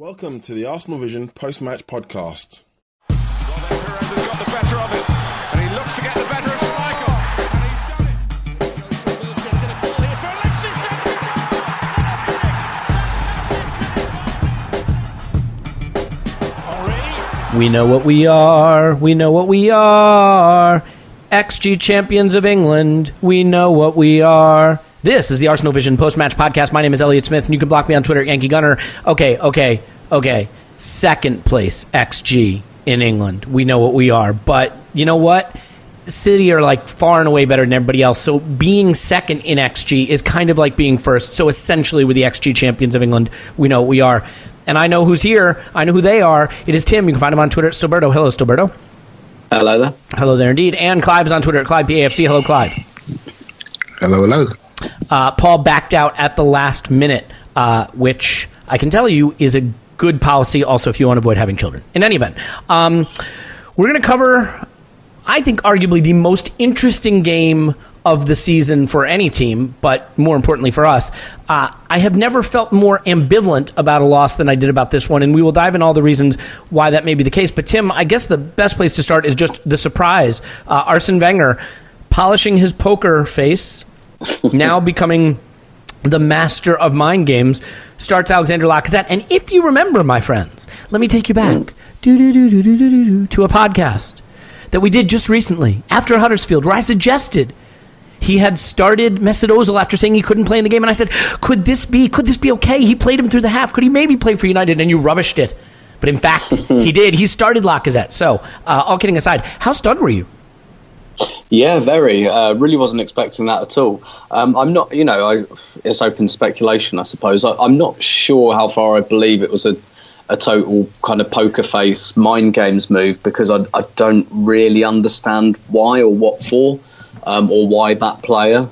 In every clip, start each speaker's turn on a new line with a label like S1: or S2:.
S1: Welcome to the Arsenal Vision post-match podcast.
S2: Well, then Perez has got the better of it, and he looks to get the better of Schmeichel, and he's done it. Wilson's going to fall here for Alexis Sanchez.
S3: We know what we are. We know what we are. XG champions of England. We know what we are. This is the Arsenal Vision post-match podcast. My name is Elliot Smith, and you can block me on Twitter at Yankee Gunner. Okay. Second place XG in England. We know what we are. But you know what? City are like far and away better than everybody else. So being second in XG is kind of like being first. So essentially, we're the XG champions of England. We know what we are. And I know who's here. I know who they are. It is Tim. You can find him on Twitter at Stilberto. Hello, Stilberto.
S4: Hello there.
S3: Hello there indeed. And Clive's on Twitter at ClivePAFC. Hello, Clive.
S5: Hello.
S3: Paul backed out at the last minute, which I can tell you is a good policy also if you want to avoid having children. In any event, we're going to cover, I think, arguably the most interesting game of the season for any team, but more importantly for us. I have never felt more ambivalent about a loss than I did about this one, and we will dive in all the reasons why that may be the case. But Tim, I guess the best place to start is just the surprise. Arsene Wenger polishing his poker face, now becoming the master of mind games, starts Alexander Lacazette. And if you remember, my friends, let me take you back to a podcast that we did just recently after Huddersfield, where I suggested he had started Mesut Õzil after saying he couldn't play in the game. And I said, could this be okay? He played him through the half. Could he maybe play for United? And you rubbished it. But in fact, he did. He started Lacazette. So, all kidding aside, how stunned were you?
S4: Yeah, very. Really wasn't expecting that at all. I'm not, it's open speculation, I suppose. I'm not sure how far I believe it was a total kind of poker face mind games move, because I don't really understand why or what for, or why that player.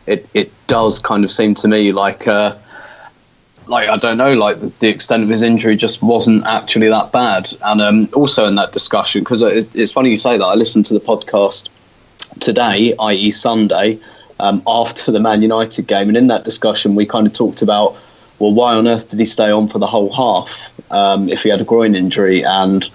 S4: It does kind of seem to me like I don't know, like the extent of his injury just wasn't actually that bad. And also in that discussion, because it's funny you say that, I listened to the podcast today, i.e. Sunday, after the Man United game, and in that discussion we kind of talked about, well, why on earth did he stay on for the whole half if he had a groin injury? And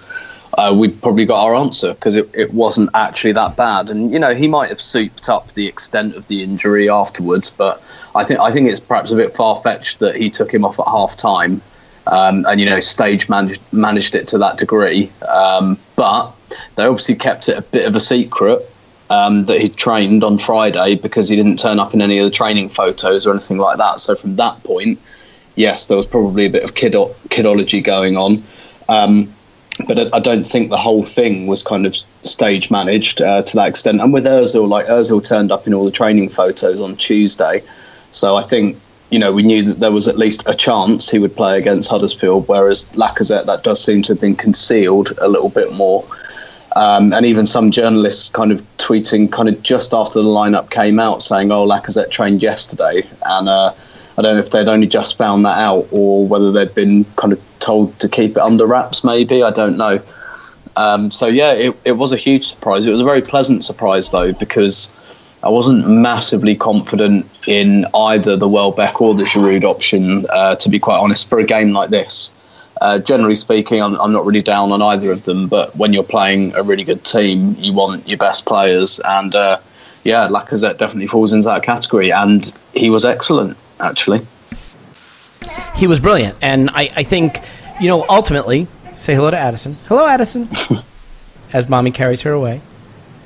S4: we'd probably got our answer, because it wasn't actually that bad. And he might have souped up the extent of the injury afterwards, but I think it's perhaps a bit far-fetched that he took him off at half-time and stage managed it to that degree. But they obviously kept it a bit of a secret that he'd trained on Friday, because he didn't turn up in any of the training photos or anything like that. So from that point, yes, there was probably a bit of kidology going on. But I don't think the whole thing was kind of stage managed to that extent. And with Ozil turned up in all the training photos on Tuesday. So I think, we knew that there was at least a chance he would play against Huddersfield, whereas Lacazette, that does seem to have been concealed a little bit more. And even some journalists kind of tweeting kind of just after the lineup came out saying, oh, Lacazette trained yesterday. And I don't know if they'd only just found that out, or whether they'd been kind of told to keep it under wraps, maybe. I don't know. So, yeah, it was a huge surprise. It was a very pleasant surprise, though, because I wasn't massively confident in either the Welbeck or the Giroud option, to be quite honest, for a game like this. Generally speaking, I'm not really down on either of them, but when you're playing a really good team, you want your best players. And, Lacazette definitely falls into that category, and he was excellent. Actually,
S3: he was brilliant, and I think, ultimately, say hello to Addison. Hello, Addison, as mommy carries her away.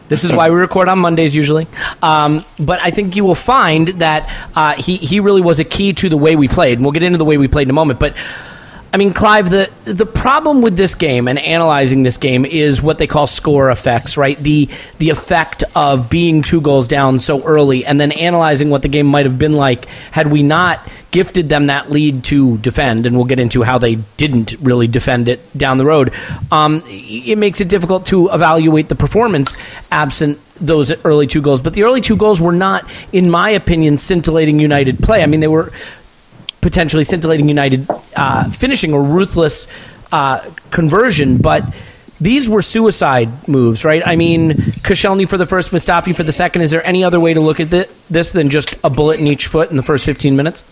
S3: This is why we record on Mondays usually. But I think you will find that he really was a key to the way we played, and we'll get into the way we played in a moment. But I mean, Clive, the problem with this game and analyzing this game is what they call score effects, right? The effect of being 2 goals down so early, and then analyzing what the game might have been like had we not gifted them that lead to defend, and we'll get into how they didn't really defend it down the road. It makes it difficult to evaluate the performance absent those early 2 goals. But the early 2 goals were not, in my opinion, scintillating United play. I mean, they were potentially scintillating United finishing, or ruthless conversion, but these were suicide moves, right? I mean, Koscielny for the first, Mustafi for the second. Is there any other way to look at this than just a bullet in each foot in the first 15 minutes?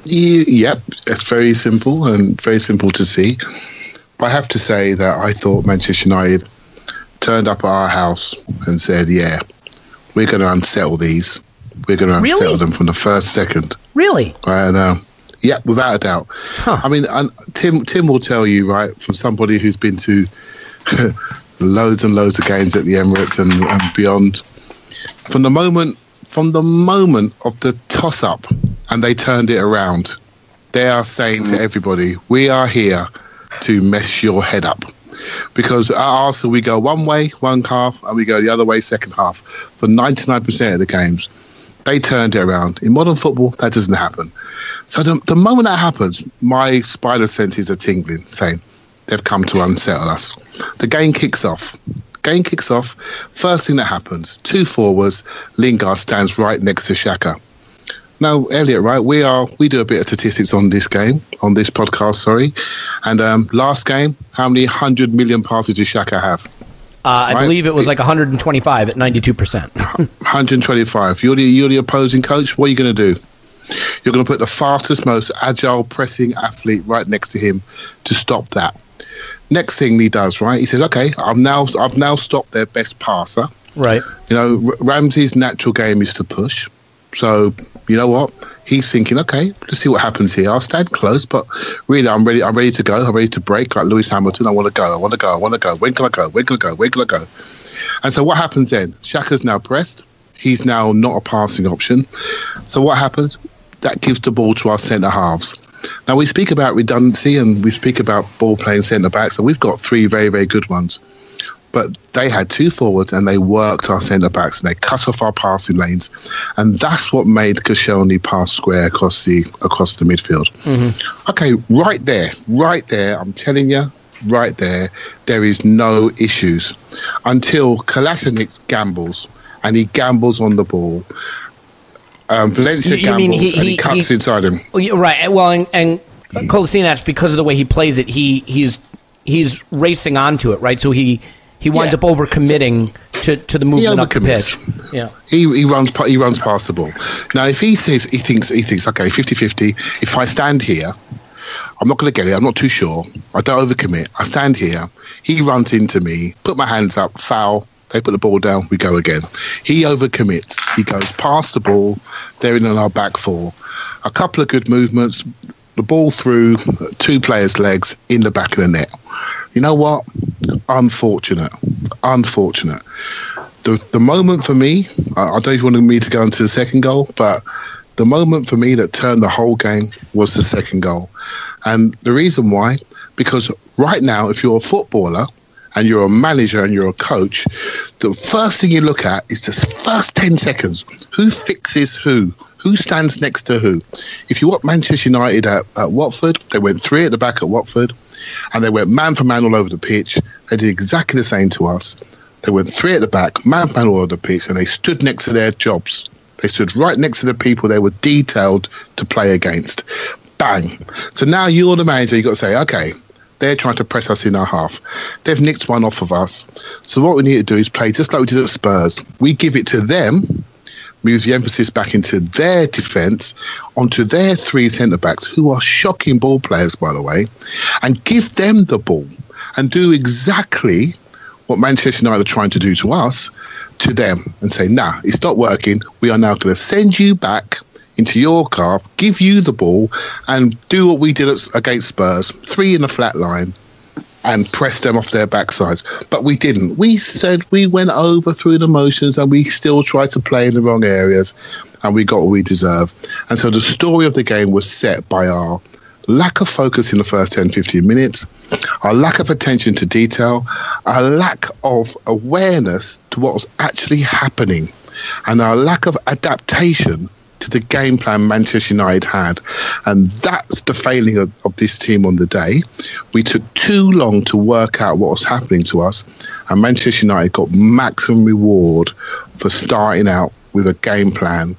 S5: Yep, it's very simple and very simple to see. But I have to say that I thought Manchester United turned up at our house and said, yeah, we're going to unsettle these. We're going to unsettle them from the first second.
S3: Really?
S5: And, yeah, without a doubt.
S3: Huh.
S5: I mean, Tim will tell you, right, from somebody who's been to loads and loads of games at the Emirates and beyond, from the moment of the toss-up and they turned it around, they are saying to everybody, we are here to mess your head up. Because at Arsenal, we go one way, one half, and we go the other way, second half. For 99% of the games, they turned it around. In modern football, that doesn't happen. So the moment that happens, my spider senses are tingling, saying, they've come to unsettle us. The game kicks off. First thing that happens, 2 forwards, Lingard stands right next to Xhaka. Now, Elliot, right, we do a bit of statistics on this game, on this podcast, sorry. And last game, how many 100 million passes did Xhaka have?
S3: I believe it was like 125 at 92%.
S5: 125. You're the opposing coach. What are you going to do? You're going to put the fastest, most agile, pressing athlete right next to him to stop that. Next thing he does, right, he says, okay, I've now stopped their best passer. Right. You know, Ramsey's natural game is to push. So, you know what? He's thinking, okay, let's see what happens here. I'll stand close, but really, I'm ready to go. I'm ready to break like Lewis Hamilton. I want to go. When can I go? And so what happens then? Xhaka's now pressed. He's now not a passing option. So what happens? That gives the ball to our centre-halves. Now, we speak about redundancy and we speak about ball-playing centre-backs, and we've got 3 very, very good ones. But they had 2 forwards and they worked our centre-backs and they cut off our passing lanes. And that's what made Koscielny pass square across the midfield. Mm-hmm. Okay, right there, I'm telling you, right there is no issues until Kolasinac gambles, and he gambles on the ball. Valencia gambles and he cuts inside him.
S3: Right, well, and Kolasinac, because of the way he plays it, he's racing onto it, right? So he winds up overcommitting to the movement up the pitch. Yeah,
S5: he runs past the ball. Now, if he thinks, okay, 50-50, if I stand here, I'm not going to get it, I'm not too sure, I don't overcommit, I stand here, he runs into me, put my hands up, foul, they put the ball down, we go again. He overcommits, he goes past the ball, they're in our back 4. A couple of good movements, the ball through 2 players' legs in the back of the net. You know what? Unfortunate. The moment for me, I don't know if you wanted me to go into the second goal, but the moment for me that turned the whole game was the second goal. And the reason why, because right now, if you're a footballer and you're a manager and you're a coach, the first thing you look at is the first 10 seconds. Who fixes who? Who stands next to who? If you watch Manchester United at Watford, they went 3 at the back at Watford, and they went man for man all over the pitch. They did exactly the same to us. They went 3 at the back, man for man all over the pitch, and they stood next to their jobs. They stood right next to the people they were detailed to play against. Bang. So now you're the manager, you've got to say, okay, they're trying to press us in our half. They've nicked one off of us. So what we need to do is play just like we did at Spurs. We give it to them, move the emphasis back into their defence, onto their 3 centre-backs, who are shocking ball players, by the way, and give them the ball and do exactly what Manchester United are trying to do to us, to them, and say, nah, it's not working. We are now going to send you back into your car, give you the ball, and do what we did against Spurs, 3 in a flat line, and press them off their backsides. But we didn't. We said we went over through the motions and we still tried to play in the wrong areas, and we got what we deserve. And so the story of the game was set by our lack of focus in the first 10-15 minutes, our lack of attention to detail, our lack of awareness to what was actually happening, and our lack of adaptation to the game plan Manchester United had. And that's the failing of this team on the day. We took too long to work out what was happening to us, and Manchester United got maximum reward for starting out with a game plan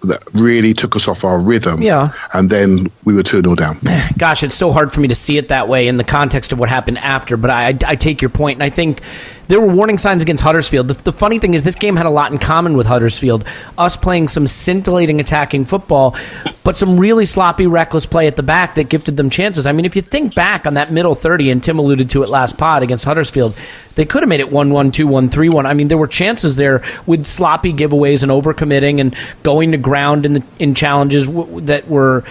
S5: that really took us off our rhythm. Yeah. And then we were 2-0 down.
S3: Gosh, it's so hard for me to see it that way in the context of what happened after, but I take your point, and I think there were warning signs against Huddersfield. The funny thing is this game had a lot in common with Huddersfield. Us playing some scintillating attacking football, but some really sloppy, reckless play at the back that gifted them chances. I mean, if you think back on that middle 30, and Tim alluded to it last pod against Huddersfield, they could have made it 1-1, 2-1, 3-1. I mean, there were chances there with sloppy giveaways and overcommitting and going to ground in challenges that were,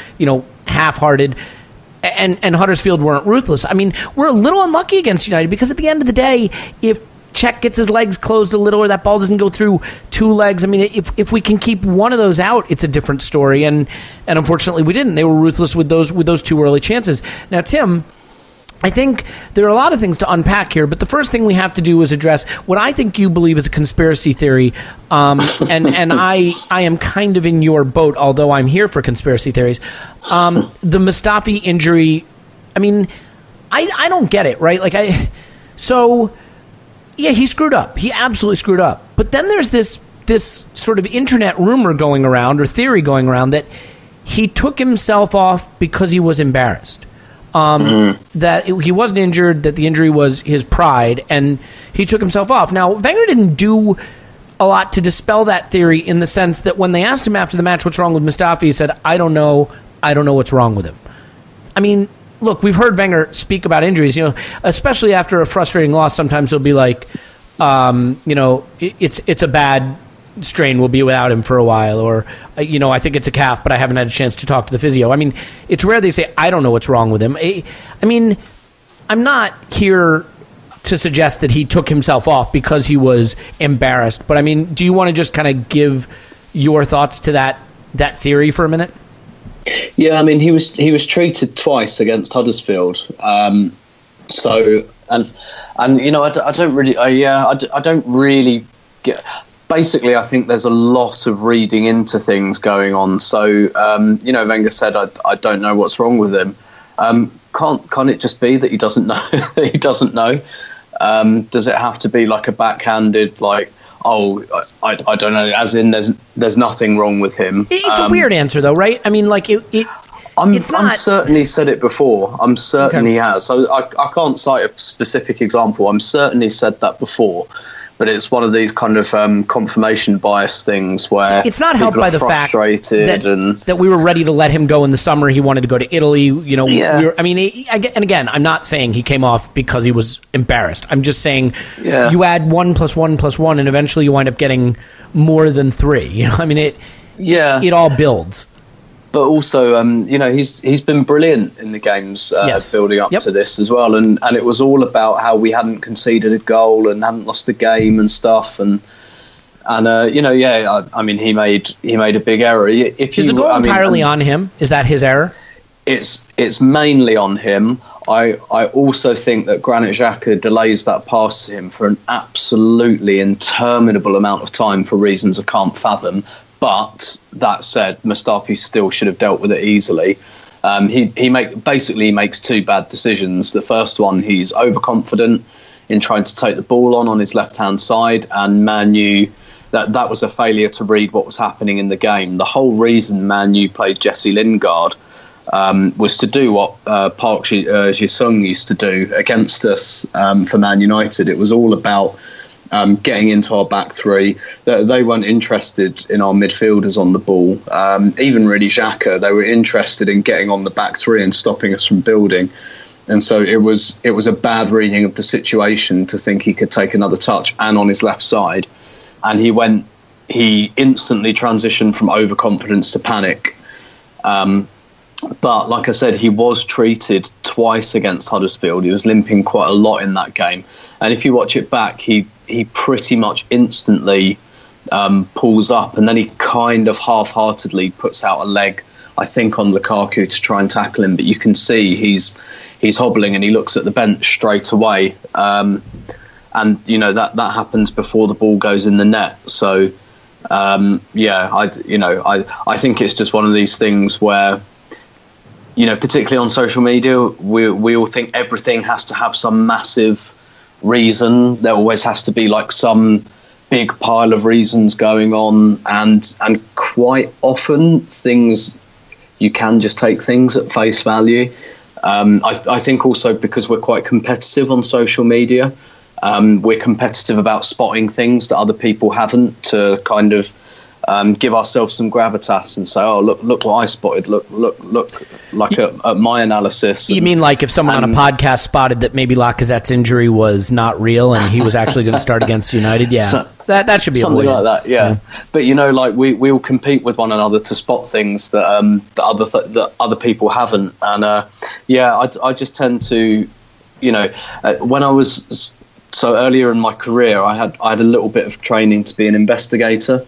S3: half-hearted. And Huddersfield weren't ruthless. I mean, we're a little unlucky against United because at the end of the day, if Czech gets his legs closed a little or that ball doesn't go through two legs, I mean, if we can keep one of those out, it's a different story. And unfortunately, we didn't. They were ruthless with those two early chances. Now, Tim, I think there are a lot of things to unpack here, but the first thing we have to do is address what I think you believe is a conspiracy theory, and I am kind of in your boat, although I'm here for conspiracy theories. The Mustafi injury, I mean, I don't get it, right? He screwed up. He absolutely screwed up. But then there's this sort of internet rumor going around, or theory going around, that he took himself off because he was embarrassed. That he wasn't injured, that the injury was his pride, and he took himself off. Now, Wenger didn't do a lot to dispel that theory in the sense that when they asked him after the match what's wrong with Mustafi, he said, I don't know what's wrong with him. I mean, look, we've heard Wenger speak about injuries, especially after a frustrating loss. Sometimes he'll be like, it's a bad strain, will be without him for a while, or I think it's a calf, but I haven't had a chance to talk to the physio. I mean, it's rare they say I don't know what's wrong with him. I mean, I'm not here to suggest that he took himself off because he was embarrassed, but I mean, do you want to just kind of give your thoughts to that theory for a minute?
S4: Yeah, I mean, he was treated twice against Huddersfield, I don't really get. Basically, I think there's a lot of reading into things going on. So, Wenger said, I don't know what's wrong with him. Can't it just be that he doesn't know? He doesn't know. Does it have to be like a backhanded, I don't know, as in there's nothing wrong with him?
S3: It's a weird answer, though, right? I mean, I'm
S4: certainly said it before. I'm certain he has. So I can't cite a specific example. I'm certainly said that before. But it's one of these kind of confirmation bias things where
S3: it's not helped by the fact that we were ready to let him go in the summer. He wanted to go to Italy. Again, I'm not saying he came off because he was embarrassed. I'm just saying you add 1 + 1 + 1, and eventually you wind up getting more than 3. It all builds.
S4: But also, he's been brilliant in the games building up to this as well, and it was all about how we hadn't conceded a goal and hadn't lost the game and stuff, I mean, he made a big error.
S3: Is the goal entirely on him? Is that his error?
S4: It's mainly on him. I also think that Granit Xhaka delays that pass to him for an absolutely interminable amount of time for reasons I can't fathom. But that said, Mustafi still should have dealt with it easily. He makes two bad decisions. The first one, he's overconfident in trying to take the ball on his left-hand side, and Man U, that was a failure to read what was happening in the game. The whole reason Man U played Jesse Lingard was to do what Park Ji-sung used to do against us for Man United. It was all about getting into our back three. They weren't interested in our midfielders on the ball. Even really Xhaka, they were interested in getting on the back three and stopping us from building. And so it was a bad reading of the situation to think he could take another touch and on his left side. And he instantly transitioned from overconfidence to panic. But like I said, he was treated twice against Huddersfield. He was limping quite a lot in that game. And if you watch it back, he pretty much instantly pulls up, and then he kind of half-heartedly puts out a leg, I think, on Lukaku to try and tackle him. But you can see he's hobbling, and he looks at the bench straight away. And that happens before the ball goes in the net. So I think it's just one of these things where, particularly on social media, we all think everything has to have some massive reason. There always has to be like some big pile of reasons going on, and quite often things, you can just take things at face value. I think also because we're quite competitive on social media, We're competitive about spotting things that other people haven't, to kind of give ourselves some gravitas and say, "Oh, look what I spotted! Look, like at my analysis."
S3: You mean like if someone on a podcast spotted that maybe Lacazette's injury was not real and he was actually going to start against United? Yeah, so, that should be
S4: something
S3: avoided.
S4: like that. Yeah. But like we all compete with one another to spot things that that other people haven't, and I just tend to, when I was so earlier in my career, I had a little bit of training to be an investigator.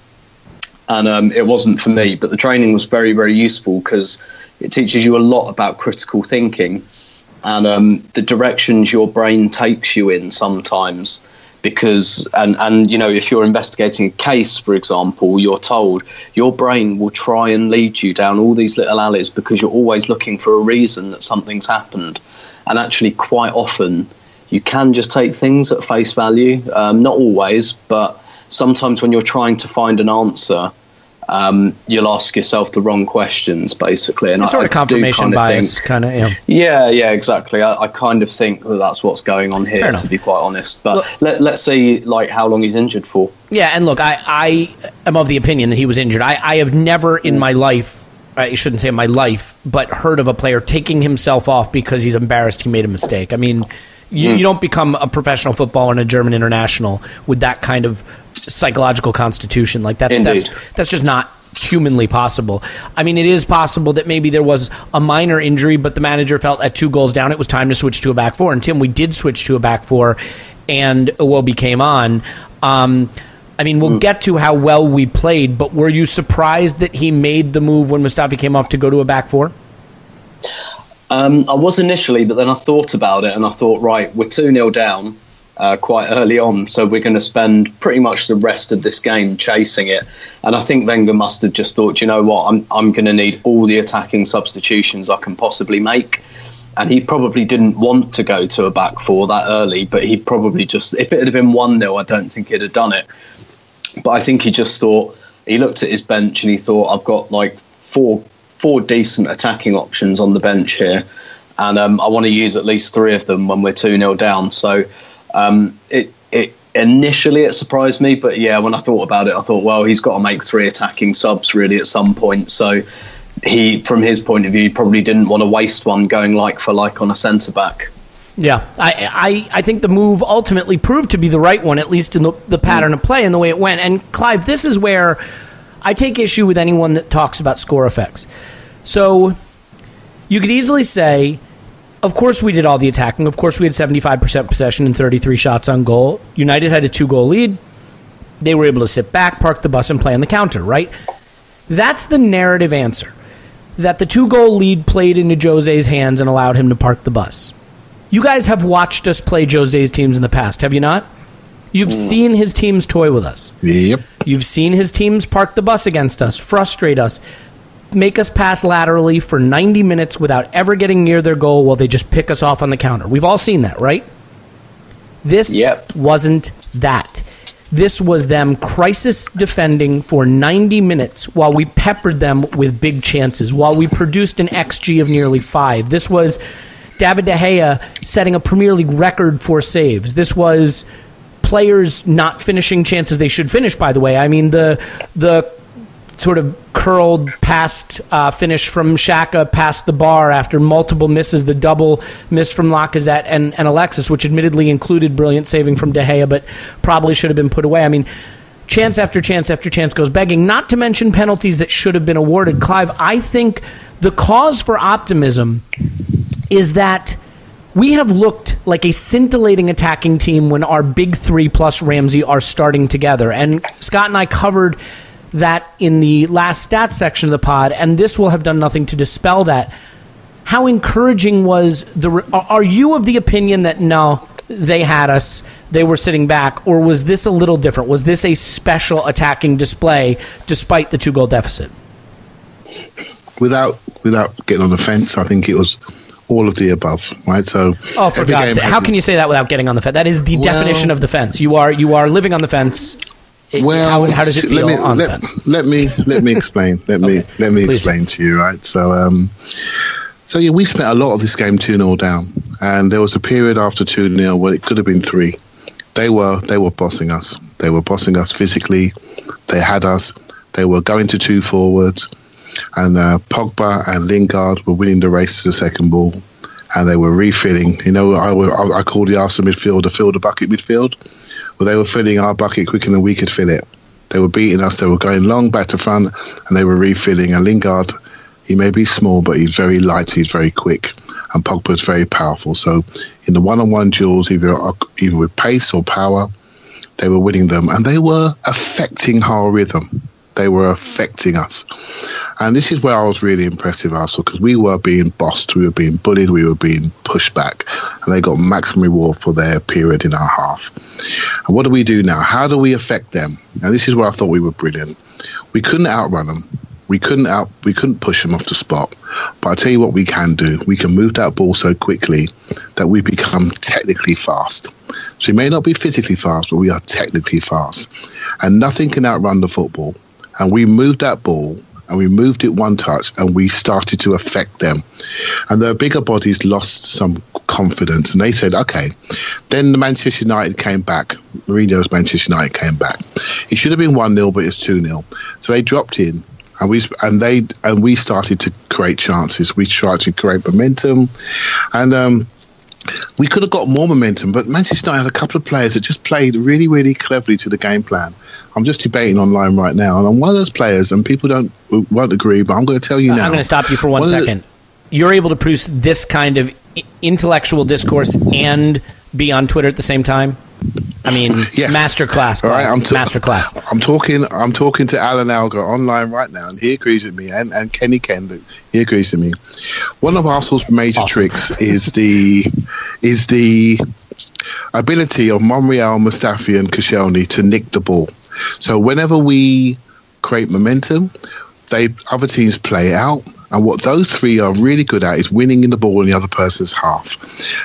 S4: And it wasn't for me, but the training was very, very useful because it teaches you a lot about critical thinking and the directions your brain takes you in sometimes. Because, and if you're investigating a case, for example, you're told your brain will try and lead you down all these little alleys because you're always looking for a reason that something's happened. And actually, quite often, you can just take things at face value. Not always, but sometimes when you're trying to find an answer, you'll ask yourself the wrong questions, basically. And
S3: it's sort of confirmation bias, kind of.
S4: Yeah, exactly. I kind of think that that's what's going on here, to be quite honest. But let's see, like, how long he's injured for.
S3: Yeah, and look, I am of the opinion that he was injured. I have never in my life, I shouldn't say my life, but heard of a player taking himself off because he's embarrassed he made a mistake. I mean, you don't become a professional footballer and a German international with that kind of psychological constitution like that. That's just not humanly possible. I mean, it is possible that maybe there was a minor injury, but the manager felt at 2 goals down it was time to switch to a back four. And Tim, we did switch to a back four, and Iwobi came on. I mean, we'll get to how well we played, but were you surprised that he made the move when Mustafi came off to go to a back four?
S4: I was initially, but then I thought about it and I thought, right, we're 2-0 down quite early on, so we're going to spend pretty much the rest of this game chasing it. And I think Wenger must have just thought, you know what, I'm going to need all the attacking substitutions I can possibly make. And he probably didn't want to go to a back four that early, but he probably just, if it had been 1-0, I don't think he'd have done it. But I think he just thought, he looked at his bench and he thought, I've got like four decent attacking options on the bench here, and I want to use at least 3 of them when we're 2-0 down. So it initially it surprised me, but yeah, when I thought about it, I thought, well, he's got to make 3 attacking subs really at some point. So he, from his point of view, probably didn't want to waste one going like for like on a centre back.
S3: Yeah, I think the move ultimately proved to be the right one, at least in the pattern of play and the way it went. And Clive, this is where I take issue with anyone that talks about score effects. So you could easily say, of course we did all the attacking. Of course we had 75% possession and 33 shots on goal. United had a 2-goal lead. They were able to sit back, park the bus, and play on the counter, right? That's the narrative answer. That the 2-goal lead played into Jose's hands and allowed him to park the bus. You guys have watched us play Jose's teams in the past, have you not? You've seen his teams toy with us.
S5: Yep.
S3: You've seen his teams park the bus against us, frustrate us, make us pass laterally for 90 minutes without ever getting near their goal while they just pick us off on the counter. We've all seen that, right? This wasn't that. This was them crisis defending for 90 minutes while we peppered them with big chances, while we produced an XG of nearly 5. This was David De Gea setting a Premier League record for saves. This was players not finishing chances they should finish, by the way. I mean, the sort of curled past finish from Xhaka past the bar after multiple misses, the double miss from Lacazette and Alexis, which admittedly included brilliant saving from De Gea, but probably should have been put away. I mean, chance after chance after chance goes begging, not to mention penalties that should have been awarded. Clive, I think the cause for optimism is that we have looked like a scintillating attacking team when our big 3 plus Ramsey are starting together. And Scott and I covered that in the last stats section of the pod, and this will have done nothing to dispel that. How encouraging was are you of the opinion that no, they had us, they were sitting back, or was this a little different? Was this a special attacking display despite the 2-goal deficit?
S5: Without getting on the fence, I think it was all of the above, right? So,
S3: oh, for God's sake, how can you say that without getting on the fence? That is the definition of the fence. You are living on the fence. How does it feel on the fence? Let me
S5: explain. Let me explain to you, right? So yeah, we spent a lot of this game 2-0 down, and there was a period after 2-0 where it could have been 3. they were bossing us. They were bossing us physically. They had us. They were going to 2 forwards, and Pogba and Lingard were winning the race to the second ball, and they were refilling. You know, I call the Arsenal midfield the bucket midfield. Well, they were filling our bucket quicker than we could fill it. They were beating us. They were going long back to front, and they were refilling. And Lingard, he may be small, but he's very light. He's very quick, and Pogba's very powerful. So, in the one-on-one duels, either with pace or power, they were winning them, and they were affecting our rhythm. They were affecting us. And this is where I was really impressed with Arsenal, because we were being bossed, we were being bullied, we were being pushed back, and they got maximum reward for their period in our half. And what do we do now? How do we affect them? Now, this is where I thought we were brilliant. We couldn't outrun them. We couldn't push them off the spot. But I tell you what we can do. We can move that ball so quickly that we become technically fast. So we may not be physically fast, but we are technically fast. And nothing can outrun the football. And we moved that ball, and we moved it one touch, and we started to affect them. And the bigger bodies lost some confidence, and they said, okay. Then the Manchester United came back. Mourinho's Manchester United came back. It should have been 1-0, but it's 2-0. So they dropped in, and we started to create chances. We tried to create momentum, and we could have got more momentum, but Manchester United had a couple of players that just played really, really cleverly to the game plan. I'm just debating online right now, and I'm one of those players, and people won't agree, but I'm going to tell you now.
S3: I'm going to stop you for one second. You're able to produce this kind of intellectual discourse and be on Twitter at the same time? I mean, yes. Masterclass.
S5: All right,
S3: masterclass.
S5: I'm talking to Alan Alger online right now, and he agrees with me, and Kenny Ken, he agrees with me. One of Arsenal's major tricks is the ability of Monreal, Mustafi, and Koscielny to nick the ball. So whenever we create momentum, other teams play it out. And what those three are really good at is winning in the ball in the other person's half.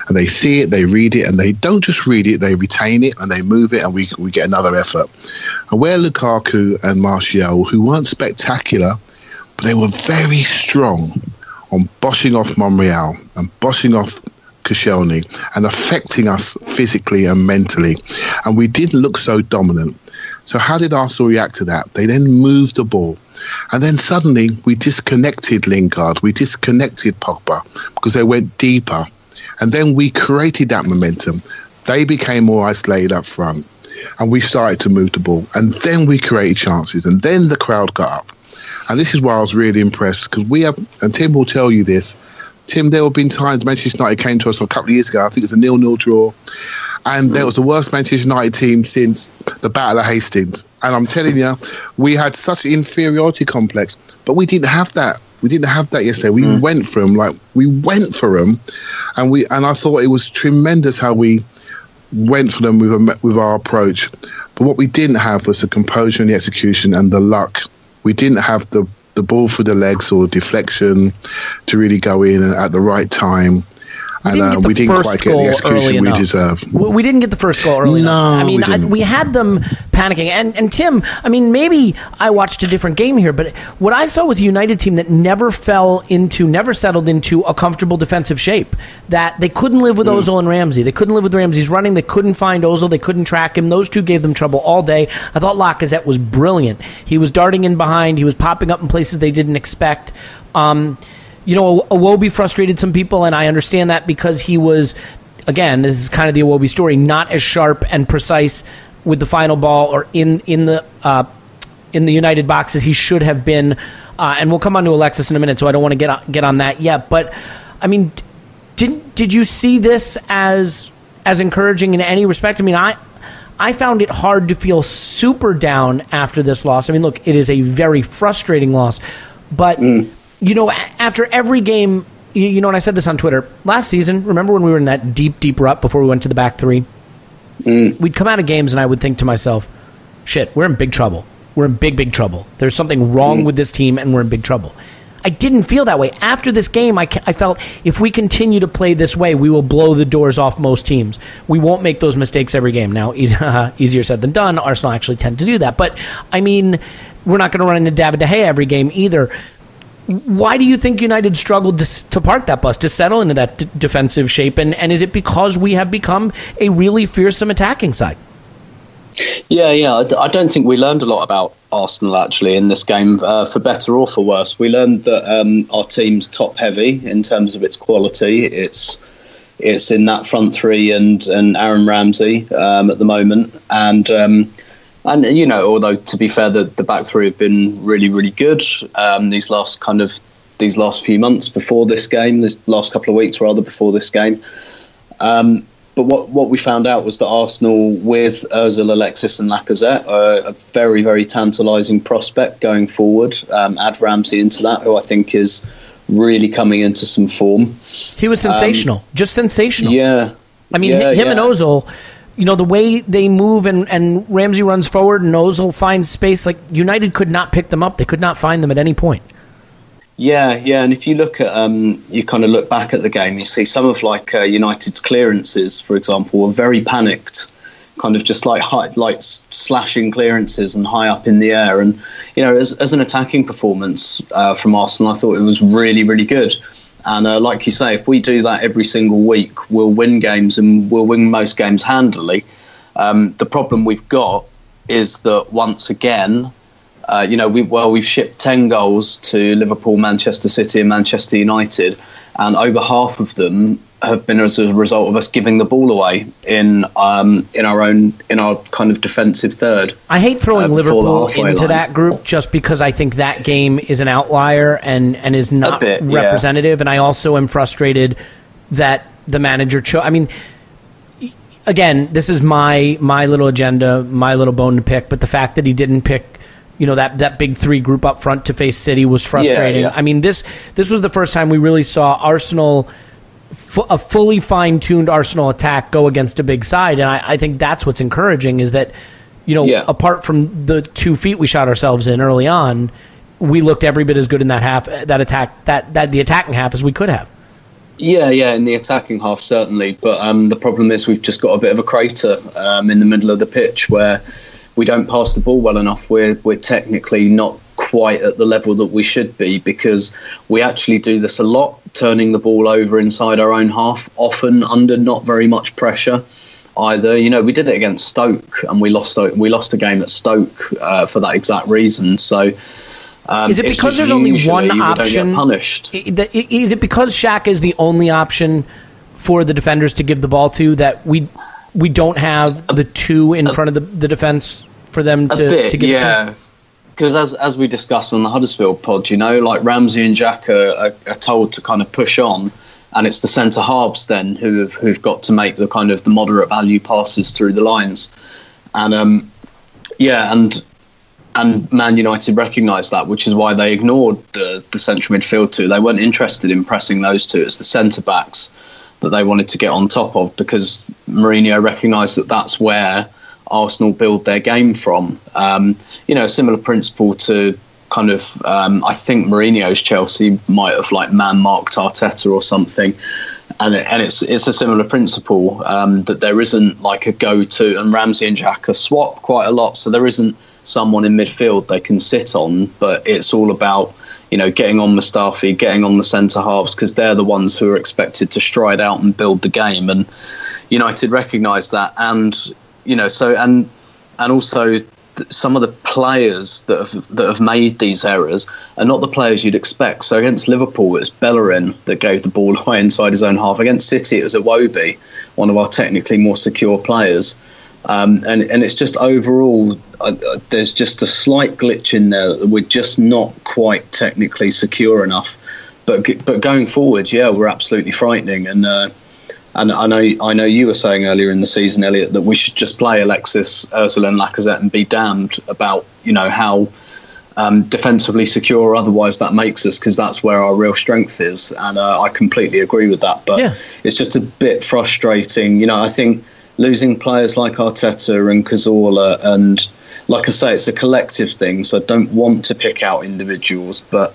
S5: And they see it, they read it, and they don't just read it, they retain it, and they move it, and we get another effort. And where Lukaku and Martial, who weren't spectacular, but they were very strong on bossing off Monreal and bossing off Koscielny and affecting us physically and mentally. And we didn't look so dominant. So how did Arsenal react to that? They then moved the ball. And then suddenly we disconnected Lingard. We disconnected Pogba because they went deeper. And then we created that momentum. They became more isolated up front. And we started to move the ball. And then we created chances. And then the crowd got up. And this is why I was really impressed, because we have, and Tim will tell you this, Tim, there have been times Manchester United came to us a couple of years ago. I think it was a 0-0 draw. And that was the worst Manchester United team since the Battle of Hastings. And I'm telling you, we had such an inferiority complex, but we didn't have that. We didn't have that yesterday. We went for them, and I thought it was tremendous how we went for them with our approach. But what we didn't have was the composure and the execution and the luck. We didn't have the ball for the legs or deflection to really go in at the right time. And we didn't quite get the execution we deserved.
S3: We didn't get the first goal early enough. I mean, we had them panicking. And Tim, I mean, maybe I watched a different game here, but what I saw was a United team that never settled into a comfortable defensive shape. That they couldn't live with Ozil and Ramsey. They couldn't live with Ramsey's running. They couldn't find Ozil. They couldn't track him. Those two gave them trouble all day. I thought Lacazette was brilliant. He was darting in behind. He was popping up in places they didn't expect. You know, Iwobi frustrated some people, and I understand that because he was, again, this is kind of the Iwobi story, not as sharp and precise with the final ball or in the United box as he should have been. And we'll come on to Alexis in a minute, so I don't want to get on that yet. But I mean, did you see this as encouraging in any respect? I mean, I found it hard to feel super down after this loss. I mean, look, it is a very frustrating loss, but. You know, after every game, you know, and I said this on Twitter, last season, remember when we were in that deep rut before we went to the back three? We'd come out of games and I would think to myself, shit, we're in big trouble. We're in big trouble. There's something wrong with this team and we're in big trouble. I didn't feel that way. After this game, I felt if we continue to play this way, we will blow the doors off most teams. We won't make those mistakes every game. Now, easier said than done. Arsenal actually tend to do that. But, I mean, we're not going to run into David De Gea every game either. Why do you think United struggled to park that bus, to settle into that defensive shape? And is it because we have become a really fearsome attacking side?
S4: Yeah. I don't think we learned a lot about Arsenal, actually, in this game, for better or for worse. We learned that our team's top-heavy in terms of its quality. It's in that front three and Aaron Ramsey at the moment. And you know, although to be fair, the back three have been really, really good these last few months before this game, this last couple of weeks rather before this game. But what we found out was that Arsenal, with Ozil, Alexis and Lacazette, are a very, very tantalising prospect going forward. Add Ramsey into that, who I think is really coming into some form.
S3: He was sensational, just sensational.
S4: Yeah.
S3: I mean, him and Ozil, you know, the way they move and Ramsey runs forward and Ozil finds space, like United could not pick them up. They could not find them at any point.
S4: Yeah, and if you look at, you kind of look back at the game, you see some of like United's clearances, for example, were very panicked, kind of just like slashing clearances and high up in the air. And you know, as an attacking performance from Arsenal, I thought it was really, really good. And like you say, if we do that every single week, we'll win games, and we'll win most games handily. The problem we've got is that once again, we've shipped 10 goals to Liverpool, Manchester City and Manchester United, and over half of them have been as a result of us giving the ball away in our kind of defensive third.
S3: I hate throwing Liverpool into that group just because I think that game is an outlier and is not representative. And I also am frustrated that the manager chose. I mean, again, this is my little agenda, my little bone to pick. But the fact that he didn't pick, you know, that big three group up front to face City was frustrating.
S4: Yeah.
S3: I mean, this was the first time we really saw Arsenal, a fully fine-tuned Arsenal attack, go against a big side, and I think that's what's encouraging, is that, you know, apart from the 2 feet we shot ourselves in early on, we looked every bit as good in that half, the attacking half, as we could have.
S4: Yeah, in the attacking half certainly, but the problem is we've just got a bit of a crater in the middle of the pitch where we don't pass the ball well enough. We're technically not quite at the level that we should be, because we actually do this a lot, turning the ball over inside our own half, often under not very much pressure either. You know, we did it against Stoke and we lost the game at Stoke for that exact reason. So
S3: is it because there's only one option?
S4: Punished.
S3: Is it because Shaq is the only option for the defenders to give the ball to, that we don't have the two in front of the defense for them to give it to?
S4: Because as we discussed on the Huddersfield pod, you know, like Ramsey and Xhaka are told to kind of push on, and it's the centre halves then who've got to make the kind of the moderate value passes through the lines, and Man United recognised that, which is why they ignored the central midfield two. They weren't interested in pressing those two. It's the centre backs that they wanted to get on top of, because Mourinho recognised that that's where Arsenal build their game from. You know, a similar principle to kind of, I think Mourinho's Chelsea might have like man-marked Arteta or something. And it's a similar principle, that there isn't like a go-to, and Ramsey and Xhaka swap quite a lot, so there isn't someone in midfield they can sit on, but it's all about, you know, getting on Mustafi, getting on the centre halves, because they're the ones who are expected to stride out and build the game. And United recognise that, and you know, so and also some of the players that have made these errors are not the players you'd expect. So against Liverpool, it's Bellerin that gave the ball away inside his own half. Against City, it was Iwobi, one of our technically more secure players. And it's just overall, there's just a slight glitch in there that we're just not quite technically secure enough. But going forward, we're absolutely frightening. And I know you were saying earlier in the season, Elliot, that we should just play Alexis, Ozil and Lacazette and be damned about, you know, how defensively secure or otherwise that makes us, because that's where our real strength is. And I completely agree with that. But it's just a bit frustrating. You know, I think losing players like Arteta and Cazorla, and like I say, it's a collective thing, so I don't want to pick out individuals, but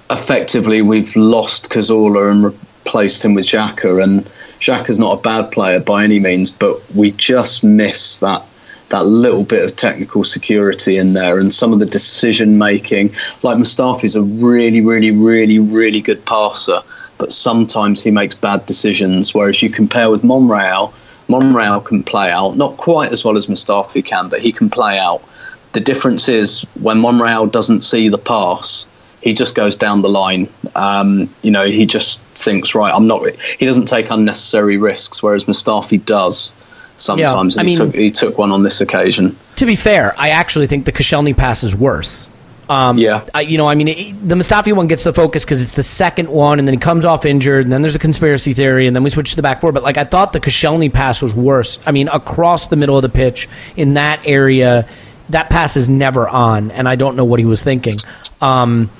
S4: effectively we've lost Cazorla and replaced him with Xhaka, and Xhaka's not a bad player by any means, but we just miss that that little bit of technical security in there, and some of the decision making. Like Mustafi's a really, really, really, really good passer, but sometimes he makes bad decisions. Whereas you compare with Monreal can play out, not quite as well as Mustafi can, but he can play out. The difference is when Monreal doesn't see the pass, he just goes down the line. He just thinks, right, he doesn't take unnecessary risks, whereas Mustafi does sometimes. Yeah, he took one on this occasion.
S3: To be fair, I actually think the Koscielny pass is worse. The Mustafi one gets the focus because it's the second one, and then he comes off injured, and then there's a conspiracy theory, and then we switch to the back four. But I thought the Koscielny pass was worse. I mean, across the middle of the pitch in that area, that pass is never on, and I don't know what he was thinking. And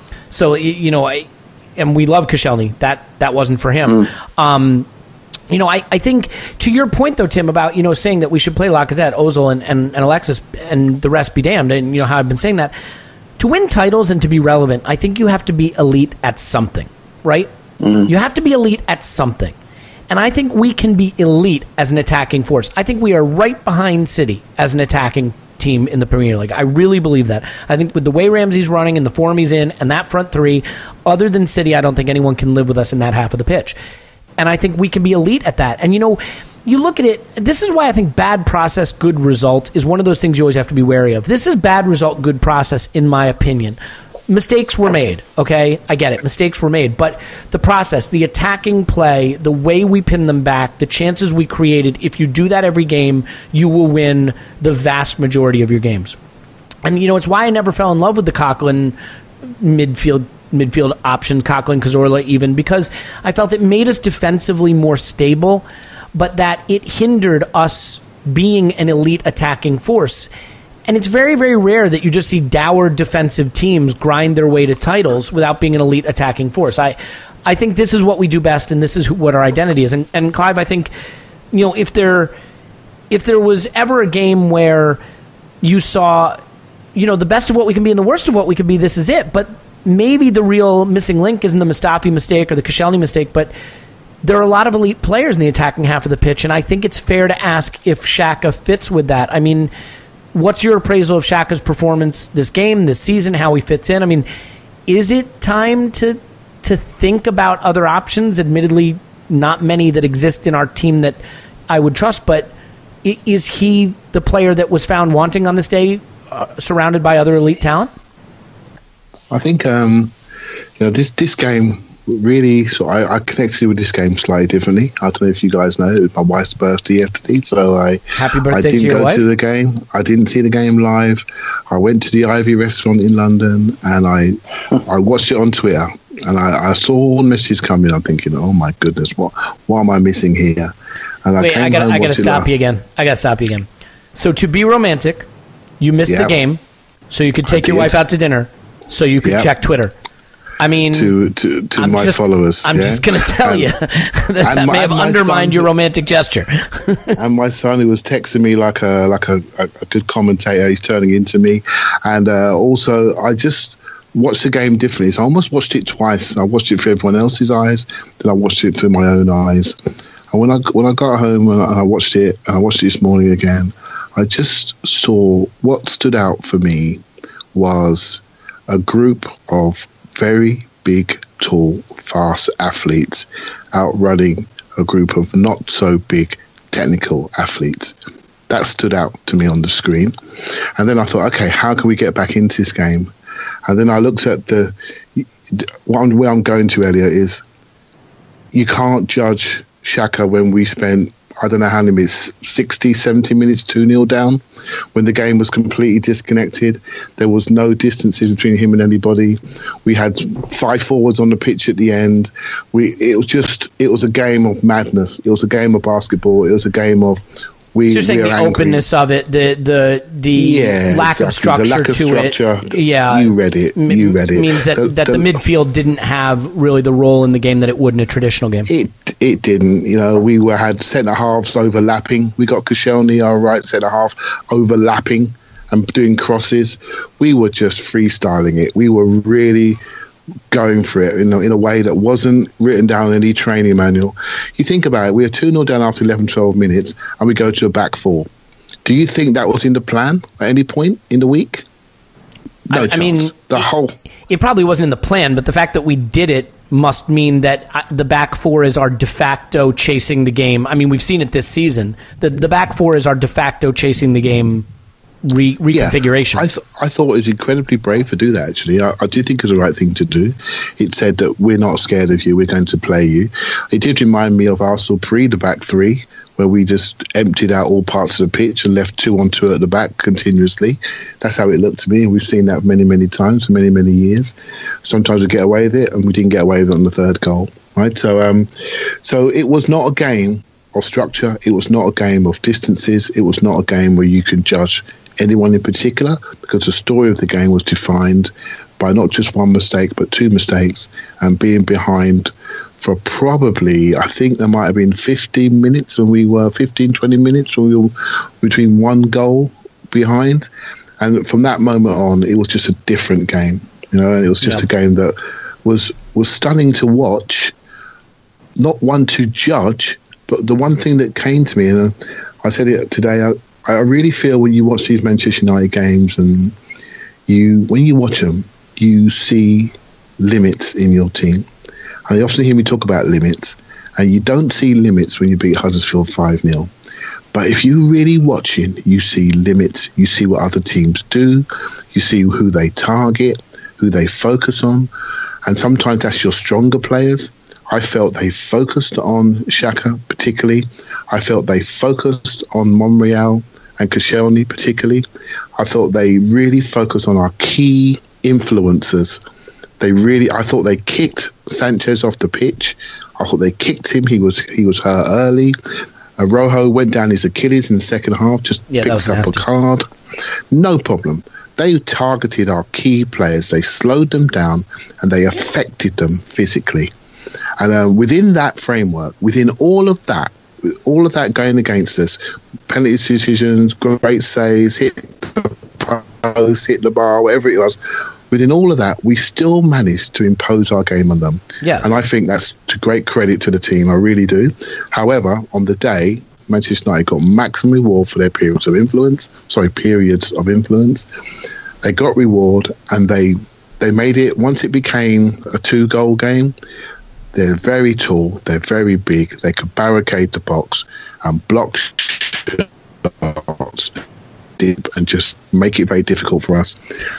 S3: we love Koscielny. That wasn't for him. I think to your point though, Tim, about saying that we should play Lacazette, Ozil, and Alexis, and the rest be damned, and how I've been saying that. To win titles and to be relevant, I think you have to be elite at something, right? You have to be elite at something. And I think we can be elite as an attacking force. I think we are right behind City as an attacking team in the Premier League. I really believe that. I think with the way Ramsey's running and the form he's in and that front three, other than City, I don't think anyone can live with us in that half of the pitch. And I think we can be elite at that. And, you look at it, this is why I think bad process, good result is one of those things you always have to be wary of. This is bad result, good process, in my opinion. Mistakes were made, okay? I get it. Mistakes were made. But the process, the attacking play, the way we pin them back, the chances we created, if you do that every game, you will win the vast majority of your games. And, it's why I never fell in love with the Coquelin midfield options, Coquelin, Cazorla even, because I felt it made us defensively more stable, but that it hindered us being an elite attacking force. And it's very, very rare that you just see dour defensive teams grind their way to titles without being an elite attacking force. I think this is what we do best, and this is what our identity is. And Clive, I think, if there was ever a game where you saw, the best of what we can be and the worst of what we can be, this is it. But maybe the real missing link isn't the Mustafi mistake or the Koscielny mistake, but there are a lot of elite players in the attacking half of the pitch, and I think it's fair to ask if Xhaka fits with that. I mean, what's your appraisal of Xhaka's performance this game, this season, how he fits in? I mean, is it time to think about other options? Admittedly, not many that exist in our team that I would trust, but is he the player that was found wanting on this day, surrounded by other elite talent?
S5: I think this game really, so I connected with this game slightly differently. I don't know if you guys know, it was my wife's birthday yesterday, so
S3: Happy birthday
S5: I didn't
S3: to your
S5: go
S3: wife.
S5: to the game. I didn't see the game live. I went to the Ivy restaurant in London, and I watched it on Twitter, and I saw all the messages coming. I'm thinking, oh my goodness, what am I missing here? And
S3: I gotta stop you again. So to be romantic, you missed the game, so you could take your wife out to dinner, so you could check Twitter. I mean,
S5: to my followers.
S3: I'm just going to tell you that may have undermined your romantic gesture.
S5: And my son, who was texting me like a good commentator, he's turning into me. And also, I just watched the game differently. So I almost watched it twice. I watched it through everyone else's eyes, then I watched it through my own eyes. And when I got home and I watched it, and I watched it this morning again, I just saw what stood out for me was a group of very big, tall, fast athletes outrunning a group of not so big technical athletes. That stood out to me on the screen. And then I thought, okay, how can we get back into this game? And then I looked at where I'm going to, Elliot, is you can't judge Xhaka when we spent, I don't know how many minutes, 60, 70 minutes, 2-0 down, when the game was completely disconnected. There was no distances between him and anybody. We had 5 forwards on the pitch at the end. It was a game of madness. It was a game of basketball. It was a game of
S3: you're saying the openness of it, the lack of structure to it. Yeah,
S5: you read it.
S3: Means that the midfield didn't have really the role in the game that it would in a traditional game.
S5: It didn't. We had centre halves overlapping. We got Koscielny, our right centre half, overlapping and doing crosses. We were just freestyling it. We were really going for it in a way that wasn't written down in any training manual. You think about it, we are 2-0 down after 11, 12 minutes, and we go to a back four. Do you think that was in the plan at any point in the week? No chance.
S3: I mean, it probably wasn't in the plan, but the fact that we did it must mean that the back four is our de facto chasing the game. I mean, we've seen it this season. The back four is our de facto chasing the game reconfiguration.
S5: Yeah, I thought it was incredibly brave to do that, actually. I do think it was the right thing to do. It said that we're not scared of you, we're going to play you. It did remind me of Arsenal pre the back three, where we just emptied out all parts of the pitch and left 2-on-2 at the back continuously. That's how it looked to me. We've seen that many, many times for many, many years. Sometimes we get away with it, and we didn't get away with it on the third goal. Right? So it was not a game of structure. It was not a game of distances. It was not a game where you can judge anyone in particular, because the story of the game was defined by not just one mistake, but two mistakes, and being behind for probably, I think there might have been 15 minutes when we were 20 minutes when we were between one goal behind. And from that moment on, it was just a different game. You know, it was just a game that was stunning to watch, not one to judge, but the one thing that came to me, and I said it today, I really feel when you watch these Manchester United games, and when you watch them, you see limits in your team. And you often hear me talk about limits, and you don't see limits when you beat Huddersfield 5-0. But if you're really watching, you see limits. You see what other teams do. You see who they target, who they focus on. And sometimes that's your stronger players. I felt they focused on Xhaka particularly. I felt they focused on Monreal and Koscielny particularly. I thought they really focused on our key influencers. I thought they kicked Sanchez off the pitch. I thought they kicked him. He was hurt early. Rojo went down his Achilles in the second half, just picked up a card. No problem. They targeted our key players. They slowed them down, and they affected them physically. And within that framework, within all of that going against us, penalty decisions, great saves, hit the post, hit the bar, whatever it was, within all of that, we still managed to impose our game on them.
S3: Yes.
S5: And I think that's to great credit to the team. I really do. However, on the day, Manchester United got maximum reward for their periods of influence. They got reward, and they made it, once it became a 2-goal game, they're very tall, they're very big, they could barricade the box and block shots and just make it very difficult for us.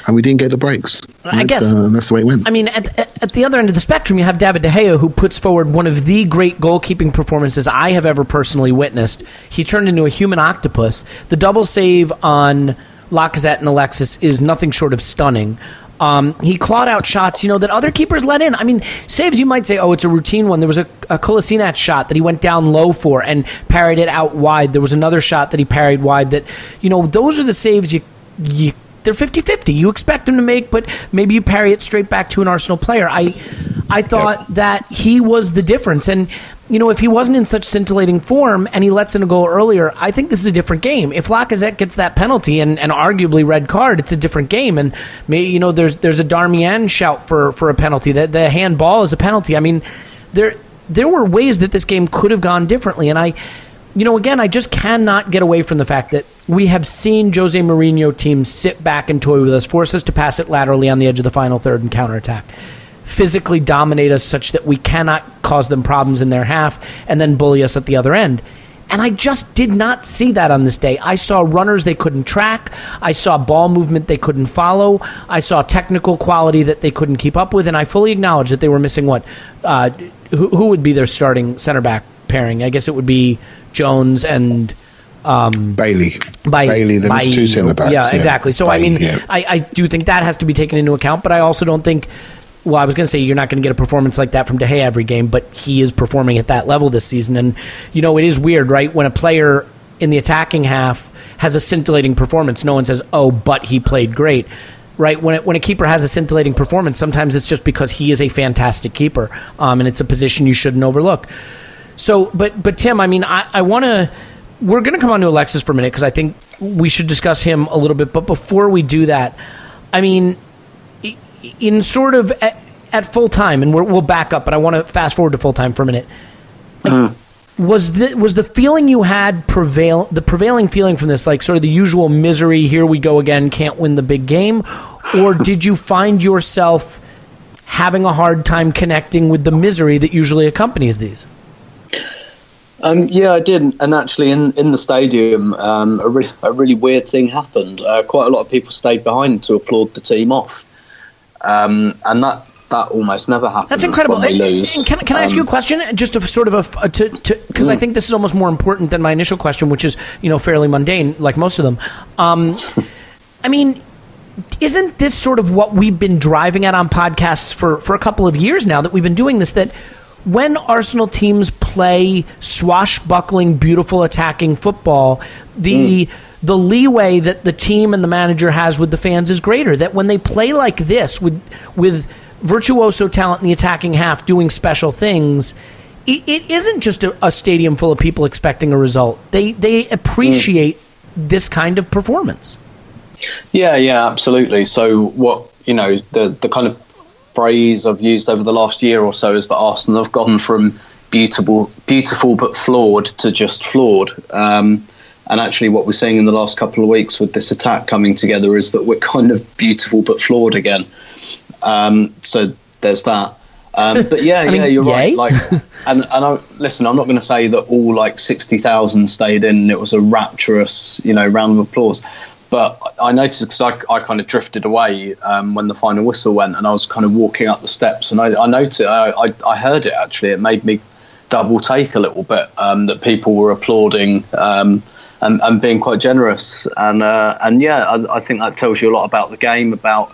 S5: And we didn't get the breaks.
S3: I guess
S5: that's the way it went.
S3: I mean, at the other end of the spectrum, you have David De Gea, who puts forward one of the great goalkeeping performances I have ever personally witnessed. He turned into a human octopus. The double save on Lacazette and Alexis is nothing short of stunning. He clawed out shots, that other keepers let in. I mean, saves you might say, oh, it's a routine one. There was a Kolasinac shot that he went down low for and parried it out wide. There was another shot that he parried wide that, those are the saves they're 50-50. You expect him to make, but maybe you parry it straight back to an Arsenal player. I thought that he was the difference. And, if he wasn't in such scintillating form and he lets in a goal earlier, I think this is a different game. If Lacazette gets that penalty and arguably red card, it's a different game. And, maybe, there's a Darmian shout for a penalty. The handball is a penalty. I mean, there were ways that this game could have gone differently. And again, I just cannot get away from the fact that we have seen Jose Mourinho teams sit back and toy with us, force us to pass it laterally on the edge of the final third and counterattack, physically dominate us such that we cannot cause them problems in their half, and then bully us at the other end. And I just did not see that on this day. I saw runners they couldn't track. I saw ball movement they couldn't follow. I saw technical quality that they couldn't keep up with, and I fully acknowledge that they were missing who would be their starting center back pairing? I guess it would be Jones and
S5: Bailey. There's two centre backs.
S3: Yeah, exactly. So
S5: Bailey,
S3: I do think that has to be taken into account, but I also don't think. Well, I was going to say you're not going to get a performance like that from De Gea every game, but he is performing at that level this season. And, it is weird, right? When a player in the attacking half has a scintillating performance, no one says, oh, but he played great, right? When a keeper has a scintillating performance, sometimes it's just because he is a fantastic keeper, and it's a position you shouldn't overlook. So, but Tim, I mean, we're going to come on to Alexis for a minute because I think we should discuss him a little bit. But before we do that, I mean, in sort of at full time, and we'll back up, but I want to fast forward to full time for a minute. Was the feeling you had the prevailing feeling from this, like sort of the usual misery, here we go again, can't win the big game, or did you find yourself having a hard time connecting with the misery that usually accompanies these?
S4: Yeah, I did. And actually in the stadium, a really weird thing happened. Quite a lot of people stayed behind to applaud the team off. And that almost never happens.
S3: That's incredible.
S4: When they lose.
S3: And can I ask you a question? Just a sort of because I think this is almost more important than my initial question, which is, fairly mundane, like most of them. I mean, isn't this sort of what we've been driving at on podcasts for a couple of years now that we've been doing this, that when Arsenal teams play swashbuckling, beautiful attacking football, the leeway that the team and the manager has with the fans is greater, that when they play like this with virtuoso talent in the attacking half doing special things, it isn't just a stadium full of people expecting a result. They appreciate this kind of performance.
S4: Yeah, absolutely. So what, the kind of phrase I've used over the last year or so is that Arsenal have gone from beautiful but flawed to just flawed. And actually what we're seeing in the last couple of weeks with this attack coming together is that we're kind of beautiful but flawed again. So there's that. But you're right. Like, and listen, I'm not going to say that all like 60,000 stayed in and it was a rapturous, round of applause. But I noticed, because I kind of drifted away when the final whistle went, and I was kind of walking up the steps, and I noticed, I heard it actually. It made me double take a little bit, that people were applauding and being quite generous. And yeah, I think that tells you a lot about the game, about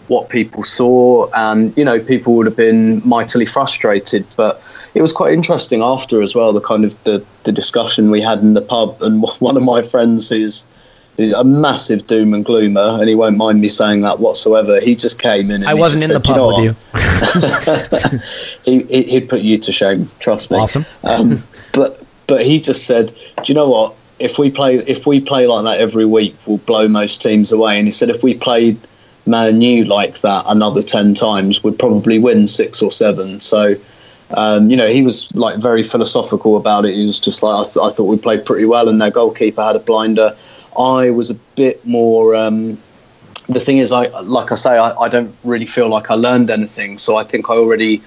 S4: what people saw, and people would have been mightily frustrated, but it was quite interesting after as well, the kind of the discussion we had in the pub. And one of my friends who's a massive doom and gloomer, and he won't mind me saying that whatsoever, he just came in and
S3: I wasn't in the pub with
S4: you. He'd put you to shame, trust me.
S3: Awesome.
S4: But he just said, do you know what, if we play like that every week, we'll blow most teams away. And he said if we played Man U like that another 10 times, we'd probably win 6 or 7. So he was like very philosophical about it. He was just like, I thought we played pretty well, and their goalkeeper had a blinder. I was a bit more. The thing is, I don't really feel like I learned anything. So I think I already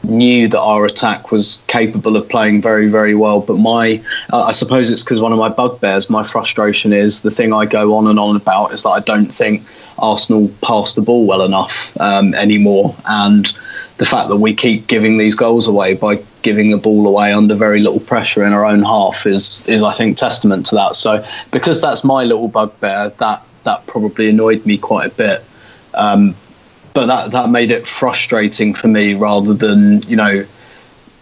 S4: knew that our attack was capable of playing very, very well. But I suppose it's because one of my bugbears, my frustration is, the thing I go on and on about is that I don't think Arsenal pass the ball well enough anymore. And the fact that we keep giving these goals away by giving the ball away under very little pressure in our own half is I think, testament to that. So because that's my little bugbear, that probably annoyed me quite a bit. But that made it frustrating for me, rather than,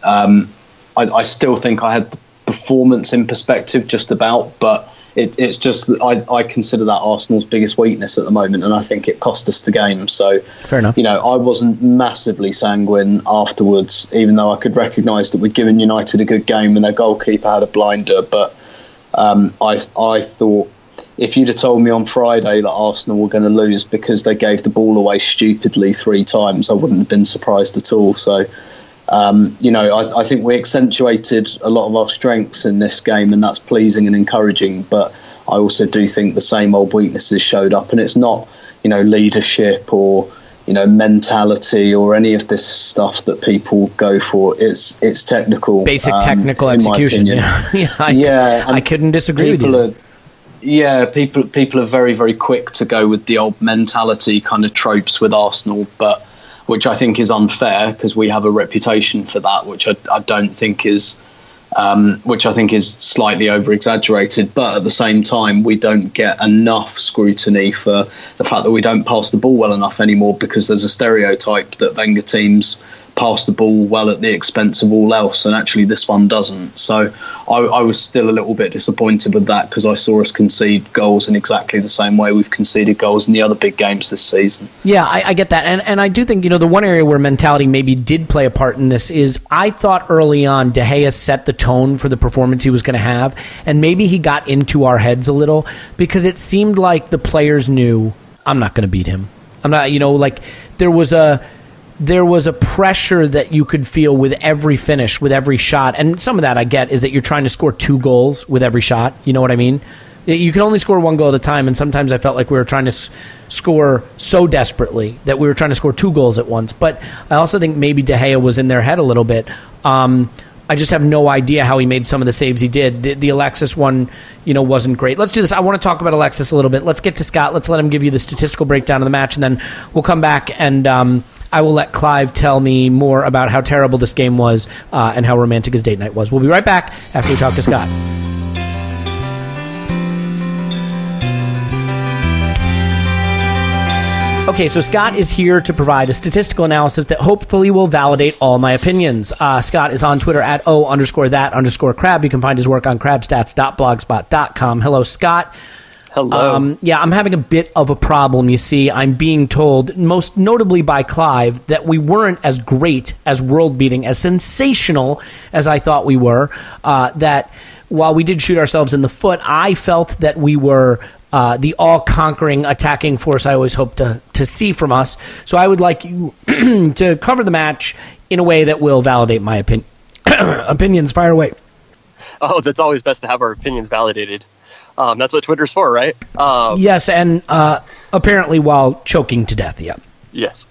S4: I still think I had the performance in perspective just about, but it's just that I consider that Arsenal's biggest weakness at the moment, and I think it cost us the game. So,
S3: fair enough.
S4: I wasn't massively sanguine afterwards, even though I could recognise that we'd given United a good game and their goalkeeper had a blinder. But I thought, if you'd have told me on Friday that Arsenal were going to lose because they gave the ball away stupidly 3 times, I wouldn't have been surprised at all. So, I think we accentuated a lot of our strengths in this game, and that's pleasing and encouraging. But I also do think the same old weaknesses showed up, and it's not, leadership or, mentality or any of this stuff that people go for. It's technical,
S3: basic technical execution. I couldn't disagree with you. People are very, very quick to go with the old mentality kind of tropes with Arsenal, but which I think is unfair, because we have a reputation for that, which I don't think is, which I think is slightly over exaggerated. But at the same time, we don't get enough scrutiny for the fact that we don't pass the ball well enough anymore, because there's a stereotype that Wenger teams pass the ball well at the expense of all else, and actually this one doesn't. So I was still a little bit disappointed with that, because I saw us concede goals in exactly the same way we've conceded goals in the other big games this season. Yeah, I get that. And I do think, the one area where mentality maybe did play a part in this is, I thought early on De Gea set the tone for the performance he was going to have, and maybe he got into our heads a little, because it seemed like the players knew, I'm not going to beat him. I'm not, there was there was a pressure that you could feel with every finish, with every shot. And some of that I get is that you're trying to score 2 goals with every shot. You know what I mean? You can only score 1 goal at a time, and sometimes I felt like we were trying to score so desperately that we were trying to score 2 goals at once. But I also think maybe De Gea was in their head a little bit. I just have no idea how he made some of the saves he did. The Alexis one, wasn't great. Let's do this. I want to talk about Alexis a little bit. Let's get to Scott. Let's let him give you the statistical breakdown of the match, and then we'll come back and I will let Clive tell me more about how terrible this game was and how romantic his date night was. We'll be right back after we talk to Scott. Okay, so Scott is here to provide a statistical analysis that hopefully will validate all my opinions. Scott is on Twitter at @O_that_crab. You can find his work on crabstats.blogspot.com. Hello, Scott.
S6: Hello.
S3: Yeah, I'm having a bit of a problem, you see. I'm being told, most notably by Clive, that we weren't as great, as world-beating, as sensational as I thought we were. That while we did shoot ourselves in the foot, I felt that we were the all-conquering attacking force I always hope to see from us. So I would like you to cover the match in a way that will validate my opinions. Fire away.
S6: Oh, that's always best to have our opinions validated. That's what Twitter's for, right?
S3: Yes, and apparently while choking to death, yeah.
S6: Yes.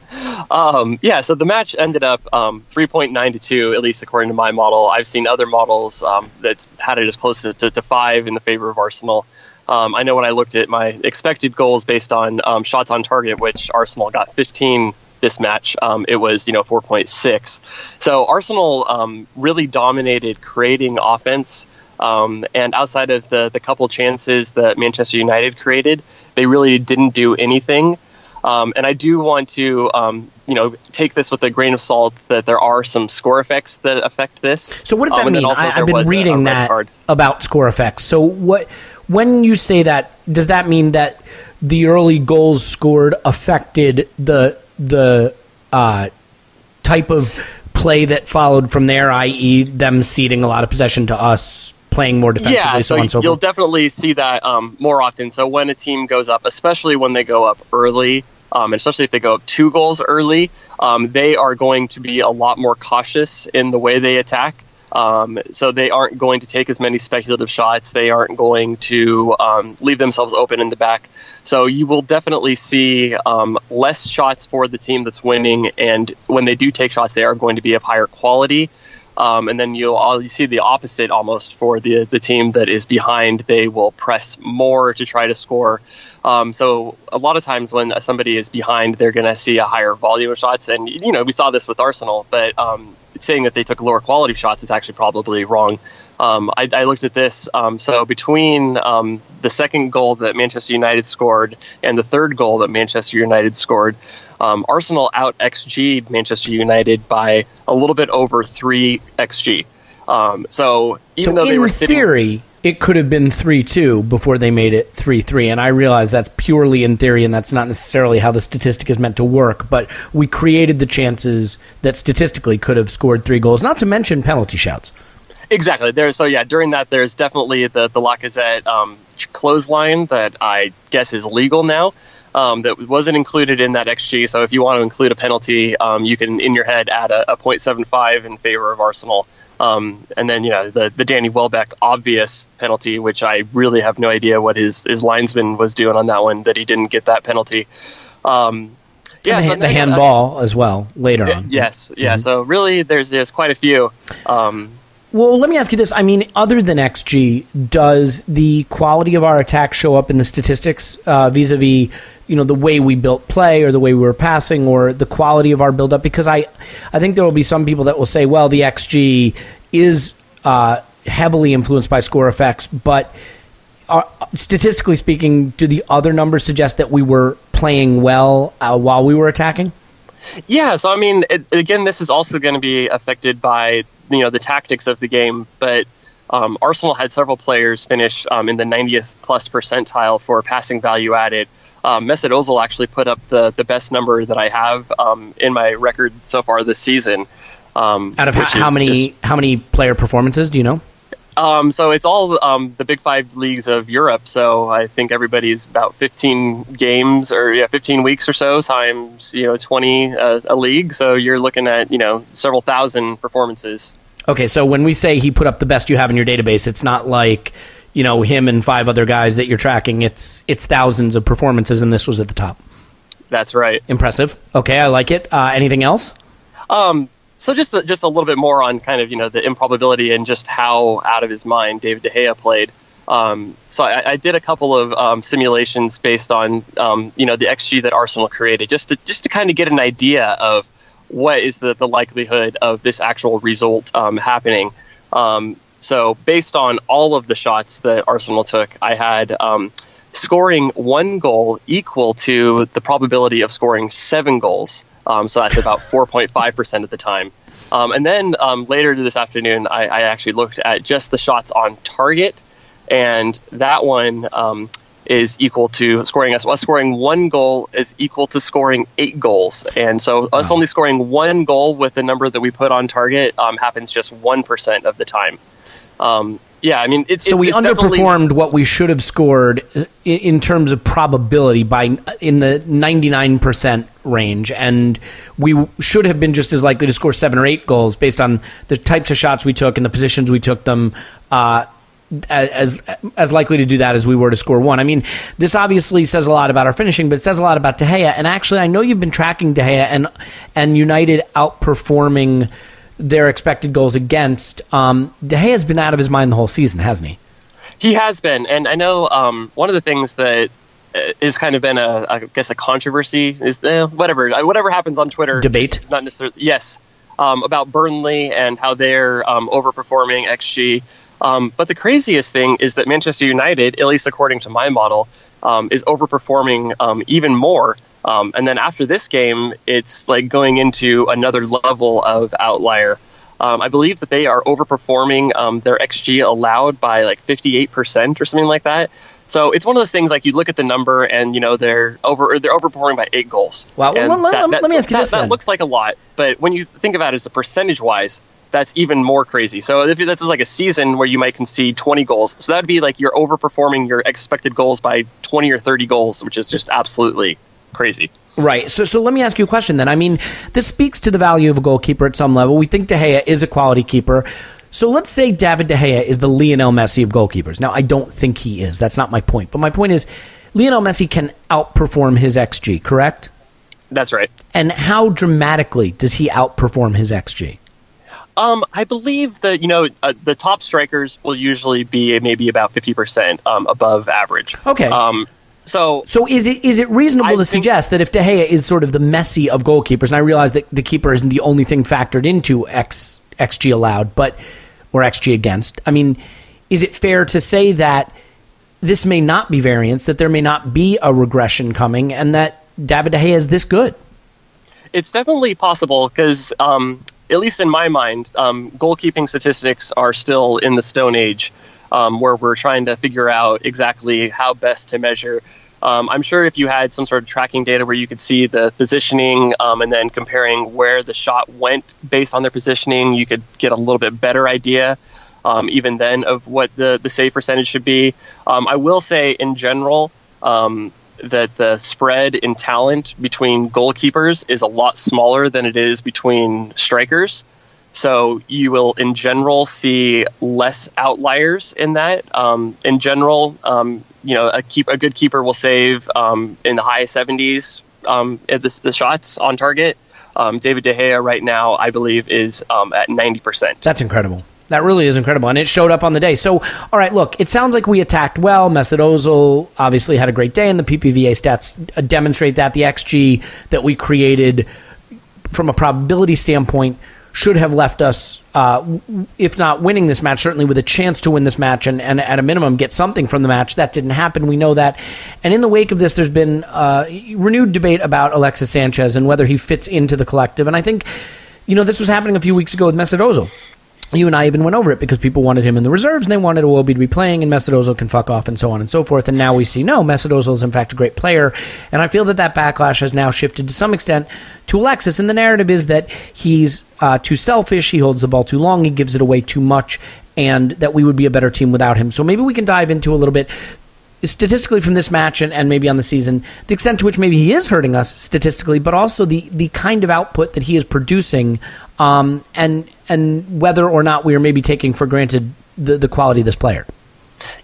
S6: So the match ended up 3.9-2, at least according to my model. I've seen other models that's had it as close to 5 in the favor of Arsenal. I know when I looked at my expected goals based on shots on target, which Arsenal got 15 this match, it was 4.6. So Arsenal really dominated creating offense. And outside of the couple chances that Manchester United created, they really didn't do anything. And I do want to, take this with a grain of salt that there are some score effects that affect this.
S3: So what does that mean? I've been reading that about score effects. So when you say that, does that mean that the early goals scored affected the type of play that followed from there, i.e. them ceding a lot of possession to us, playing more defensively,
S6: so on
S3: and so forth?
S6: You'll definitely see that more often. So when a team goes up, especially when they go up early, and especially if they go up 2 goals early, they are going to be a lot more cautious in the way they attack. So they aren't going to take as many speculative shots. They aren't going to leave themselves open in the back. So you will definitely see less shots for the team that's winning. And when they do take shots, they are going to be of higher quality. And then you see the opposite almost for the team that is behind. They will press more to try to score. So a lot of times when somebody is behind, they're going to see a higher volume of shots. And, we saw this with Arsenal, but saying that they took lower quality shots is actually probably wrong. I looked at this. So between the second goal that Manchester United scored and the third goal that Manchester United scored, Arsenal out XG'd Manchester United by a little bit over 3 XG. So even though they were sitting... theory,
S3: it could have been 3-2 before they made it 3-3, and I realize that's purely in theory, and that's not necessarily how the statistic is meant to work, but we created the chances that statistically could have scored 3 goals, not to mention penalty shouts.
S6: Exactly. During that, there's definitely the Lacazette clothesline that I guess is legal now. That wasn't included in that XG. So if you want to include a penalty, you can, in your head, add a 0.75 in favor of Arsenal. And then, the Danny Welbeck obvious penalty, which I really have no idea what his linesman was doing on that one, that he didn't get that penalty.
S3: The handball as well later on.
S6: Yes. Yeah. Mm-hmm. So really, there's quite a few.
S3: Well, let me ask you this. I mean, other than XG, does the quality of our attack show up in the statistics vis-a-vis, the way we built play or the way we were passing or the quality of our build-up? Because I think there will be some people that will say, well, the XG is heavily influenced by score effects, but statistically speaking, do the other numbers suggest that we were playing well while we were attacking?
S6: Yeah, so I mean, again, this is also going to be affected by the tactics of the game, but Arsenal had several players finish in the 90th plus percentile for passing value added. Mesut Õzil actually put up the best number that I have in my record so far this season.
S3: Out of how many player performances, do you know?
S6: So it's all the Big Five leagues of Europe. So I think everybody's about 15 games or 15 weeks or so times 20 a league. So you're looking at several thousand performances.
S3: Okay, so when we say he put up the best you have in your database, it's not like him and 5 other guys that you're tracking. It's thousands of performances, and this was at the top.
S6: That's right.
S3: Impressive. Okay, I like it. Anything else?
S6: So just a little bit more on kind of the improbability and just how out of his mind David De Gea played. So I did a couple of simulations based on the XG that Arsenal created, just to kind of get an idea of what is the likelihood of this actual result happening. So based on all of the shots that Arsenal took, I had scoring 1 goal equal to the probability of scoring 7 goals. So that's about 4.5% of the time. And then later this afternoon, I actually looked at just the shots on target, and that one is equal to scoring us. Scoring 1 goal is equal to scoring 8 goals. And so us only scoring 1 goal with the number that we put on target happens just 1% of the time. Yeah, I mean,
S3: so we underperformed what we should have scored in terms of probability in the 99% range, and we should have been just as likely to score 7 or 8 goals based on the types of shots we took and the positions we took them, as likely to do that as we were to score 1. I mean, this obviously says a lot about our finishing, but it says a lot about De Gea. And actually, I know you've been tracking De Gea and United outperforming their expected goals against. De Gea has been out of his mind the whole season, hasn't he?
S6: He has been, and I know one of the things that has kind of been I guess a controversy is whatever happens on Twitter
S3: debate.
S6: Not necessarily about Burnley and how they're overperforming XG. But the craziest thing is that Manchester United, at least according to my model, is overperforming even more. And then after this game, it's like going into another level of outlier. I believe that they are overperforming their XG allowed by like 58% or something like that. So it's one of those things like you look at the number and they're overperforming by 8 goals.
S3: Wow. Let me ask you this.
S6: That looks like a lot, but when you think about it as a percentage wise, that's even more crazy. So if that's like a season where you might concede 20 goals, so that'd be like you're overperforming your expected goals by 20 or 30 goals, which is just absolutely crazy.
S3: Right. So let me ask you a question then. I mean, this speaks to the value of a goalkeeper at some level. We think De Gea is a quality keeper. So let's say David De Gea is the Lionel Messi of goalkeepers. Now, I don't think he is. That's not my point. But my point is Lionel Messi can outperform his XG, correct?
S6: That's right.
S3: And how dramatically does he outperform his XG?
S6: I believe that, the top strikers will usually be maybe about 50% above average.
S3: Okay. So is it reasonable to suggest that if De Gea is sort of the Messi of goalkeepers, and I realize that the keeper isn't the only thing factored into XG allowed, or XG against, I mean, is it fair to say that this may not be variance, that there may not be a regression coming, and that David De Gea is this good?
S6: It's definitely possible because, at least in my mind, goalkeeping statistics are still in the Stone Age, where we're trying to figure out exactly how best to measure. I'm sure if you had some sort of tracking data where you could see the positioning and then comparing where the shot went based on their positioning, you could get a little bit better idea even then of what the save percentage should be. I will say in general that the spread in talent between goalkeepers is a lot smaller than it is between strikers. So you will, in general, see less outliers in that. In general, a good keeper will save in the high 70s at the shots on target. David De Gea right now, I believe, is at 90%.
S3: That's incredible. That really is incredible, and it showed up on the day. So, all right, look, it sounds like we attacked well. Mesut Ozil obviously had a great day, and the PPVA stats demonstrate that. The XG that we created from a probability standpoint should have left us, if not winning this match, certainly with a chance to win this match and at a minimum get something from the match. That didn't happen. We know that. And in the wake of this, there's been renewed debate about Alexis Sanchez and whether he fits into the collective. And I think, this was happening a few weeks ago with Mesut Ozil. You and I even went over it because people wanted him in the reserves and they wanted Iwobi to be playing and Mesut Ozil can fuck off and so on and so forth. And now we see, no, Mesut Ozil is in fact a great player. And I feel that backlash has now shifted to some extent to Alexis. And the narrative is that he's too selfish, he holds the ball too long, he gives it away too much, and that we would be a better team without him. So maybe we can dive into a little bit statistically from this match and maybe on the season, the extent to which maybe he is hurting us statistically, but also the kind of output that he is producing, and whether or not we are maybe taking for granted the quality of this player.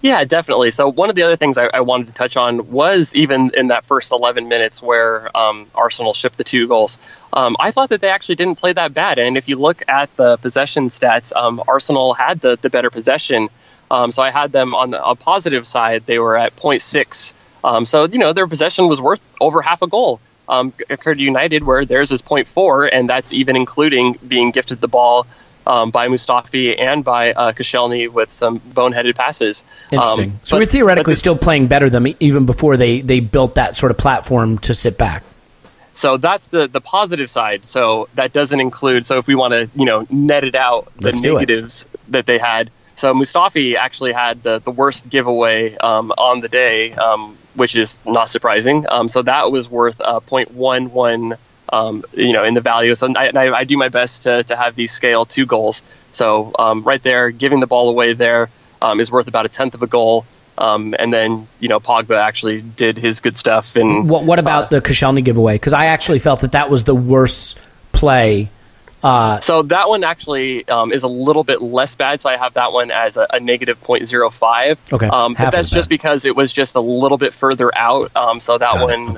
S6: Yeah, definitely. So one of the other things I wanted to touch on was even in that first 11 minutes where Arsenal shipped the 2 goals. I thought that they actually didn't play that bad. And if you look at the possession stats, Arsenal had the better possession. So I had them on the positive side. They were at 0.6. So, their possession was worth over half a goal. Occurred to United, where theirs is 0.4, and that's even including being gifted the ball by Mustafi and by Koscielny with some boneheaded passes.
S3: Interesting. So we're theoretically still playing better than even before they built that sort of platform to sit back.
S6: So that's the positive side. So that doesn't include. So if we want to net it out, the negatives that they had. So Mustafi actually had the worst giveaway on the day, which is not surprising. So that was worth 0.11. In the value. So I do my best to have these scale 2 goals. So right there, giving the ball away there is worth about 1/10 of a goal. And then, Pogba actually did his good stuff. And
S3: what about the Koscielny giveaway? Because I actually felt that was the worst play.
S6: So that one actually is a little bit less bad. So I have that one as a negative 0.05.
S3: Okay.
S6: But that's just because it was just a little bit further out. So that one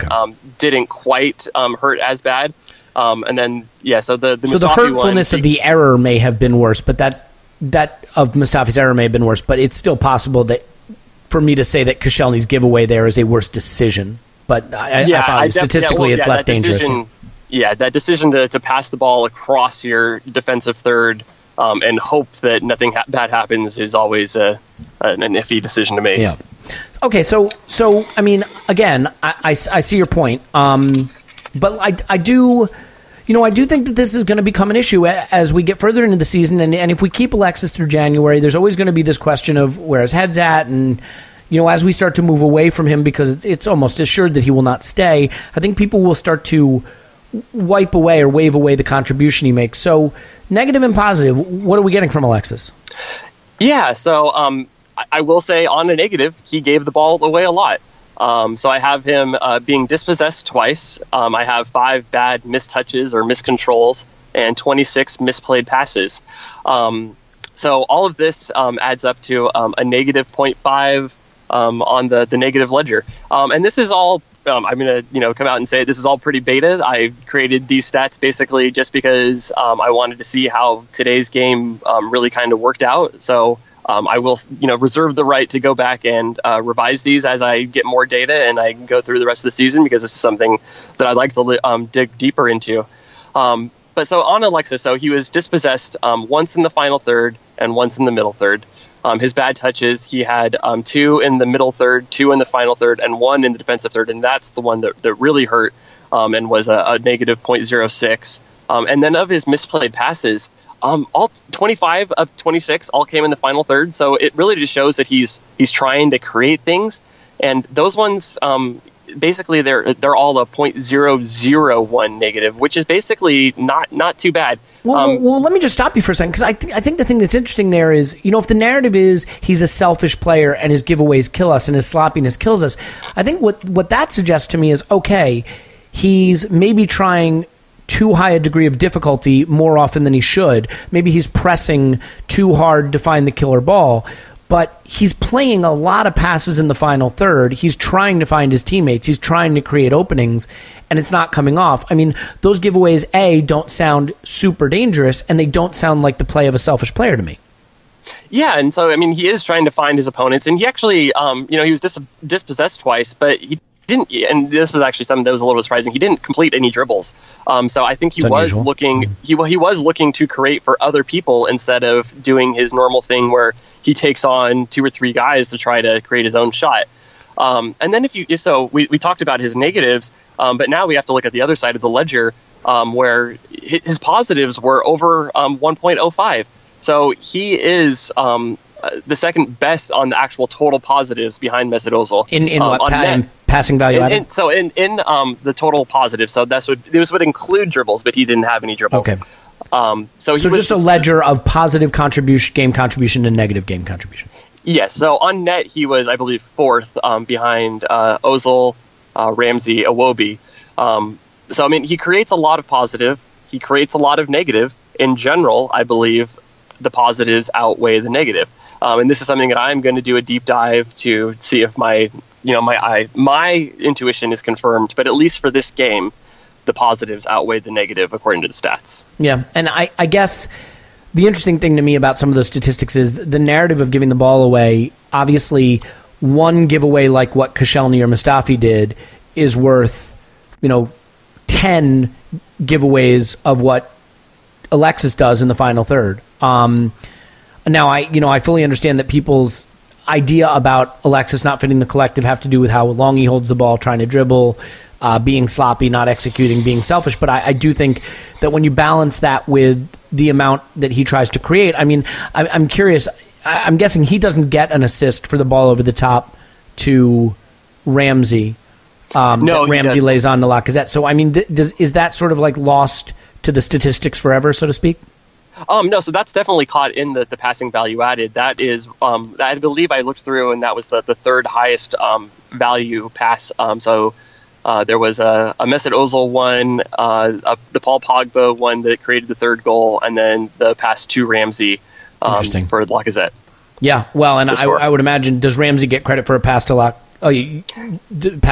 S6: didn't quite hurt as bad. And then, so the
S3: hurtfulness of the error may have been worse, but that of Mustafi's error may have been worse. But it's still possible that for me to say that Koscielny's giveaway there is a worse decision. But I thought statistically it's less dangerous.
S6: Yeah, that decision to pass the ball across your defensive third and hope that nothing bad happens is always an iffy decision to make.
S3: Yeah. Okay, so I mean, again, I see your point, but I do think that this is going to become an issue as we get further into the season, and if we keep Alexis through January, there's always going to be this question of where his head's at, and as we start to move away from him because it's almost assured that he will not stay, I think people will start to wipe away or wave away the contribution he makes. So negative and positive, what are we getting from Alexis?
S6: Yeah, so I will say on a negative, he gave the ball away a lot. So I have him being dispossessed twice. I have 5 bad mistouches or miscontrols and 26 misplayed passes. So all of this adds up to a negative 0.5 on the negative ledger. And this is all I'm going to, come out and say this is all pretty beta. I created these stats basically just because I wanted to see how today's game really kind of worked out. So I will, reserve the right to go back and revise these as I get more data and I go through the rest of the season because this is something that I'd like to dig deeper into. But so on Alexis, so he was dispossessed once in the final third and once in the middle third. His bad touches, he had 2 in the middle third, 2 in the final third, and 1 in the defensive third, and that's the one that really hurt and was a negative 0.06. And then of his misplayed passes, all 25 of 26 all came in the final third, so it really just shows that he's trying to create things, and those ones basically they're all a 0.001 negative, which is basically not too bad.
S3: Well, let me just stop you for a second, because I think the thing that's interesting there is, if the narrative is he's a selfish player and his giveaways kill us and his sloppiness kills us, I think what that suggests to me is, okay, he's maybe trying too high a degree of difficulty more often than he should. Maybe he's pressing too hard to find the killer ball. But he's playing a lot of passes in the final third. He's trying to find his teammates. He's trying to create openings, and it's not coming off. I mean, those giveaways, don't sound super dangerous, and they don't sound like the play of a selfish player to me.
S6: Yeah, and so, I mean, he is trying to find his opponents, and he actually, he was dispossessed twice, but he didn't, and this is actually something that was a little surprising, he didn't complete any dribbles. So I think he was looking, he was looking to create for other people instead of doing his normal thing where he takes on 2 or 3 guys to try to create his own shot. And then we talked about his negatives, but now we have to look at the other side of the ledger, where his positives were over 1.05. So he is the second best on the actual total positives behind Mesut Ozil.
S3: In what passing value added?
S6: In the total positives. So this would include dribbles, but he didn't have any dribbles.
S3: Okay.
S6: So
S3: just a ledger of positive game contribution and negative game contribution.
S6: Yes. So on net, he was, I believe, fourth behind Ozil, Ramsey, Iwobi. So, I mean, he creates a lot of positive. He creates a lot of negative. In general, I believe the positives outweigh the negative. And this is something that I'm going to do a deep dive to see if my intuition is confirmed. But at least for this game, the positives outweigh the negative according to the stats.
S3: Yeah, and I guess the interesting thing to me about some of those statistics is the narrative of giving the ball away. Obviously, one giveaway like what Koscielny or Mustafi did is worth, 10 giveaways of what Alexis does in the final third. Now, I fully understand that people's idea about Alexis not fitting the collective have to do with how long he holds the ball, trying to dribble, being sloppy, not executing, being selfish. But I do think that when you balance that with the amount that he tries to create, I mean, I'm curious. I'm guessing he doesn't get an assist for the ball over the top to Ramsey.
S6: No,
S3: Ramsey lays on to Lacazette. So, I mean, is that sort of like lost to the statistics forever, so to speak?
S6: No, so that's definitely caught in the passing value added. That is, I believe I looked through, and that was the third highest value pass. So there was a Mesut Õzil one, the Paul Pogba one that created the third goal, and then the pass to Ramsey for Lacazette.
S3: Yeah, well, and I would imagine, does Ramsey get credit for a pass to Lacazette?
S6: So I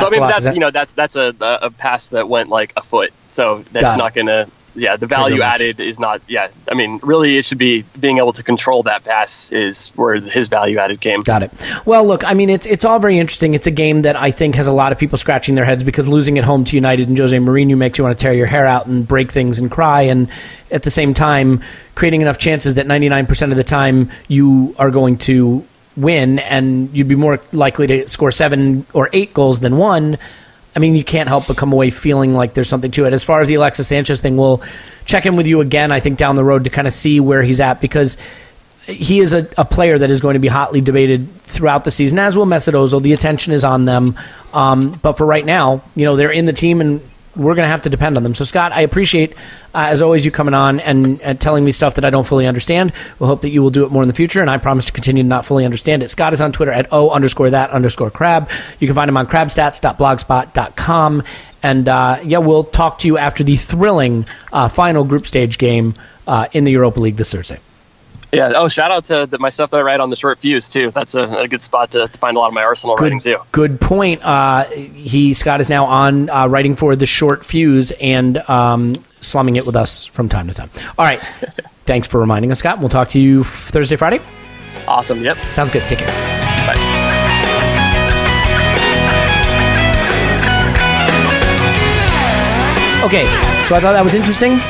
S6: mean, that's a pass that went like a foot, so that's not going to. Yeah, the value added is not. Yeah, I mean, really, it should be being able to control that pass is where his value added came.
S3: Got it. Well, look, I mean, it's all very interesting. It's a game that I think has a lot of people scratching their heads because losing at home to United and Jose Mourinho makes you want to tear your hair out and break things and cry, and at the same time, creating enough chances that 99% of the time you are going to win, and you'd be more likely to score 7 or 8 goals than 1. I mean, you can't help but come away feeling like there's something to it. As far as the Alexis Sanchez thing, we'll check in with you again, I think, down the road to kind of see where he's at, because he is a player that is going to be hotly debated throughout the season, as will Mesut Ozil. The attention is on them. But for right now, they're in the team, and we're going to have to depend on them. So, Scott, I appreciate, as always, you coming on and telling me stuff that I don't fully understand. We'll hope that you will do it more in the future, and I promise to continue to not fully understand it. Scott is on Twitter at @O_that_crab. You can find him on crabstats.blogspot.com. And, we'll talk to you after the thrilling final group stage game in the Europa League this Thursday.
S6: Yeah. Oh, shout out to my stuff that I write on the Short Fuse too. That's a good spot to find a lot of my Arsenal writing too.
S3: Good point. Scott is now on writing for the Short Fuse and slumming it with us from time to time. All right. Thanks for reminding us, Scott. We'll talk to you Thursday, Friday.
S6: Awesome. Yep.
S3: Sounds good. Take care.
S6: Bye.
S3: Okay. So I thought that was interesting,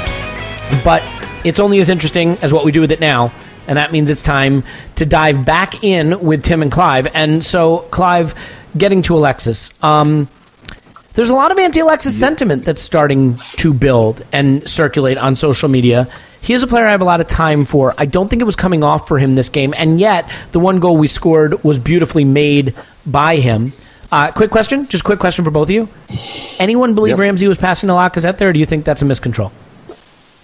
S3: but it's only as interesting as what we do with it now. And that means it's time to dive back in with Tim and Clive. And so, Clive, getting to Alexis, there's a lot of anti-Alexis sentiment that's starting to build and circulate on social media. He is a player I have a lot of time for. I don't think it was coming off for him this game, and yet the one goal we scored was beautifully made by him. Quick question for both of you. Anyone believe Ramsey was passing to Lacazette there, or do you think that's a miscontrol?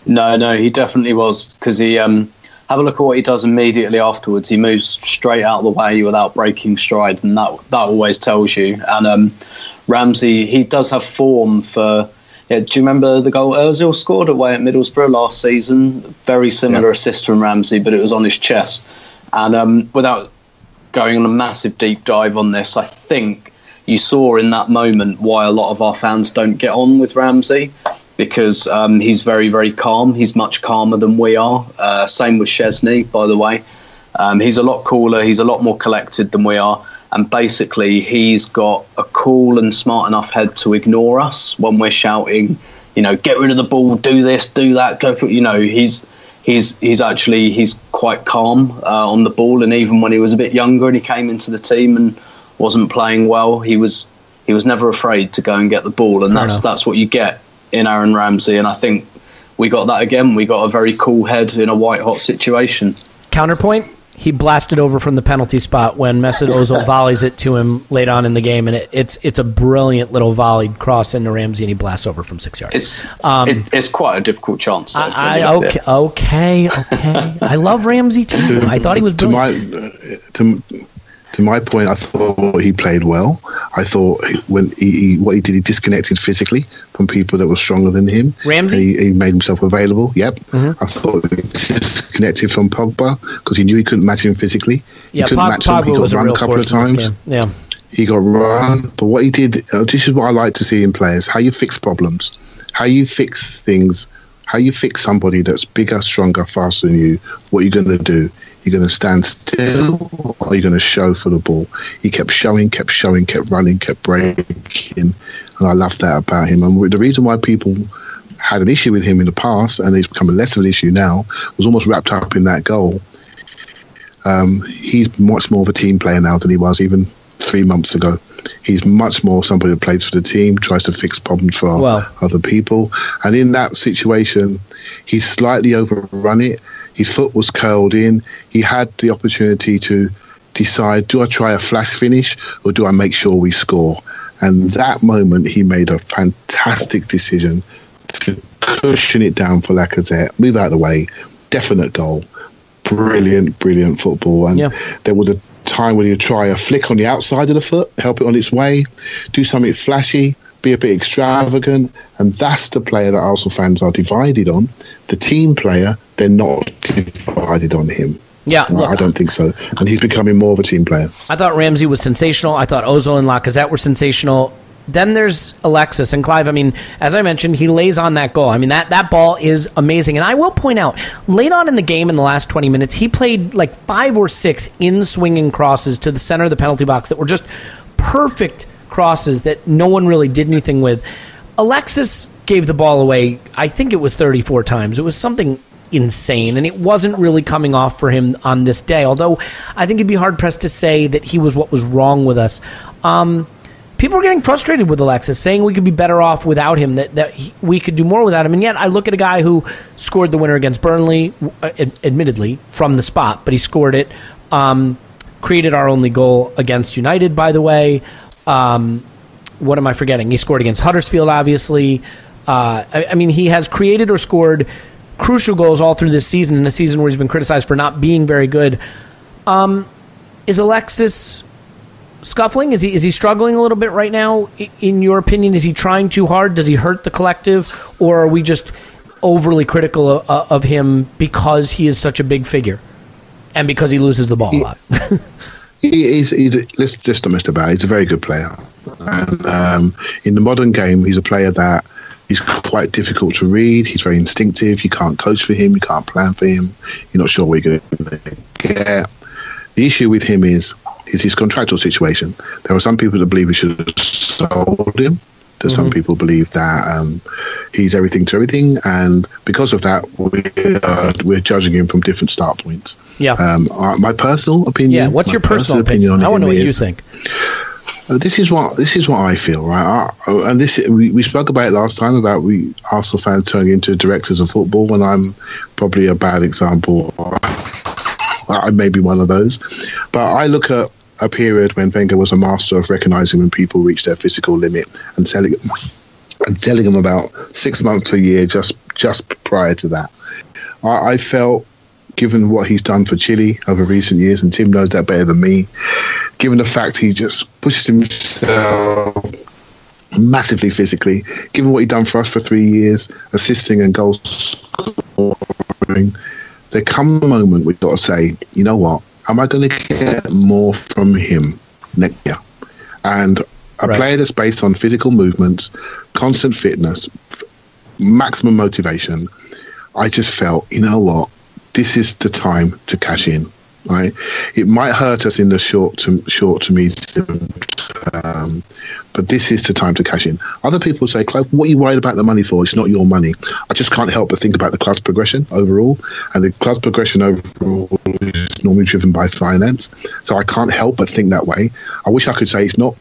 S4: No, he definitely was, because he... have a look at what he does immediately afterwards. He moves straight out of the way without breaking stride, and that always tells you. And Ramsey, he does have form for... Yeah, do you remember the goal Özil scored away at Middlesbrough last season? Very similar assist from Ramsey, but it was on his chest. And without going on a massive deep dive on this, I think you saw in that moment why a lot of our fans don't get on with Ramsey. Because he's very, very calm. He's much calmer than we are. Same with Szczesny, by the way. He's a lot cooler. He's a lot more collected than we are. And basically, he's got a cool and smart enough head to ignore us when we're shouting, get rid of the ball, do this, do that, go for it. He's quite calm on the ball. And even when he was a bit younger and he came into the team and wasn't playing well, he was never afraid to go and get the ball. And that's what you get in Aaron Ramsey, and I think we got that again. We got a very cool head in a white-hot situation.
S3: Counterpoint, he blasted over from the penalty spot when Mesut Õzil volleys it to him late on in the game, and it's a brilliant little volleyed cross into Ramsey, and he blasts over from 6 yards.
S4: It's quite a difficult chance.
S3: Okay. I love Ramsey too. I thought he was brilliant.
S5: To my point, I thought he played well. I thought when what he did, he disconnected physically from people that were stronger than him.
S3: Ramsey?
S5: He made himself available. Yep. Mm-hmm. I thought he disconnected from Pogba because he knew he couldn't match him physically.
S3: Yeah,
S5: he couldn't match him. He got run a couple of times.
S3: Yeah.
S5: He got run. But what he did, this is what I like to see in players, how you fix problems, how you fix things, how you fix somebody that's bigger, stronger, faster than you. What you're going to do. You're going to stand still or you're going to show for the ball. He kept showing, kept running, kept breaking. And I love that about him. And the reason why people had an issue with him in the past, and it's become less of an issue now, was almost wrapped up in that goal. He's much more of a team player now than he was even 3 months ago. He's much more somebody that plays for the team, tries to fix problems for other people. And in that situation, he slightly overrun it. His foot was curled in. He had the opportunity to decide, do I try a flash finish or do I make sure we score? And that moment, he made a fantastic decision to cushion it down for Lacazette, move out of the way, definite goal. Brilliant football. And there was a time when he'd try a flick on the outside of the foot, help it on its way, do something flashy, be a bit extravagant, and that's the player that Arsenal fans are divided on. The team player, they're not divided on him.
S3: Yeah,
S5: I don't think so. And he's becoming more of a team player.
S3: I thought Ramsey was sensational. I thought Ozil and Lacazette were sensational. Then there's Alexis and Clive. I mean, as I mentioned, he lays on that goal. I mean, that ball is amazing. And I will point out, late on in the game in the last 20 minutes, he played like 5 or 6 in-swinging crosses to the center of the penalty box that were just perfect crosses that no one really did anything with. Alexis gave the ball away, I think it was 34 times. It was something insane, and it wasn't really coming off for him on this day, although I think it'd be hard-pressed to say that he was what was wrong with us. People are getting frustrated with Alexis, saying we could be better off without him, that we could do more without him, and yet I look at a guy who scored the winner against Burnley, admittedly, from the spot, but he scored it, created our only goal against United, by the way. What am I forgetting? He scored against Huddersfield, obviously. I mean, he has created or scored crucial goals all through this season, in a season where he's been criticized for not being very good. Is Alexis scuffling? Is he struggling a little bit right now? In your opinion, is he trying too hard? Does he hurt the collective? Or are we just overly critical of him because he is such a big figure and because he loses the ball a lot?
S5: Let's just not mess about. He's a very good player. And in the modern game, he's a player that he's quite difficult to read. He's very instinctive. You can't coach for him. You can't plan for him. You're not sure what you're going to get. The issue with him is his contractual situation. There are some people that believe we should have sold him. There's some people believe that he's everything to everything, and because of that, we're judging him from different start points. Yeah. My personal opinion.
S3: Yeah. What's your personal opinion? I want to know what you think.
S5: This is what I feel, right? And we spoke about it last time about Arsenal fans turning into directors of football, and I'm probably a bad example. I may be one of those, but I look at a period when Wenger was a master of recognising when people reach their physical limit and telling them about 6 months to a year just prior to that. I felt, given what he's done for Chile over recent years, and Tim knows that better than me, given the fact he just pushed himself massively physically, given what he'd done for us for 3 years, assisting and goal scoring, there comes a moment we've got to say, you know what, am I going to get more from him next year? And a player that's based on physical movements, constant fitness, maximum motivation, I just felt, you know what, this is the time to cash in. Right? It might hurt us in the short to medium term, but this is the time to cash in. Other people say, Clive, what are you worried about the money for? It's not your money. I just can't help but think about the club's progression overall, and the club's progression overall is normally driven by finance. So I can't help but think that way. I wish I could say it's not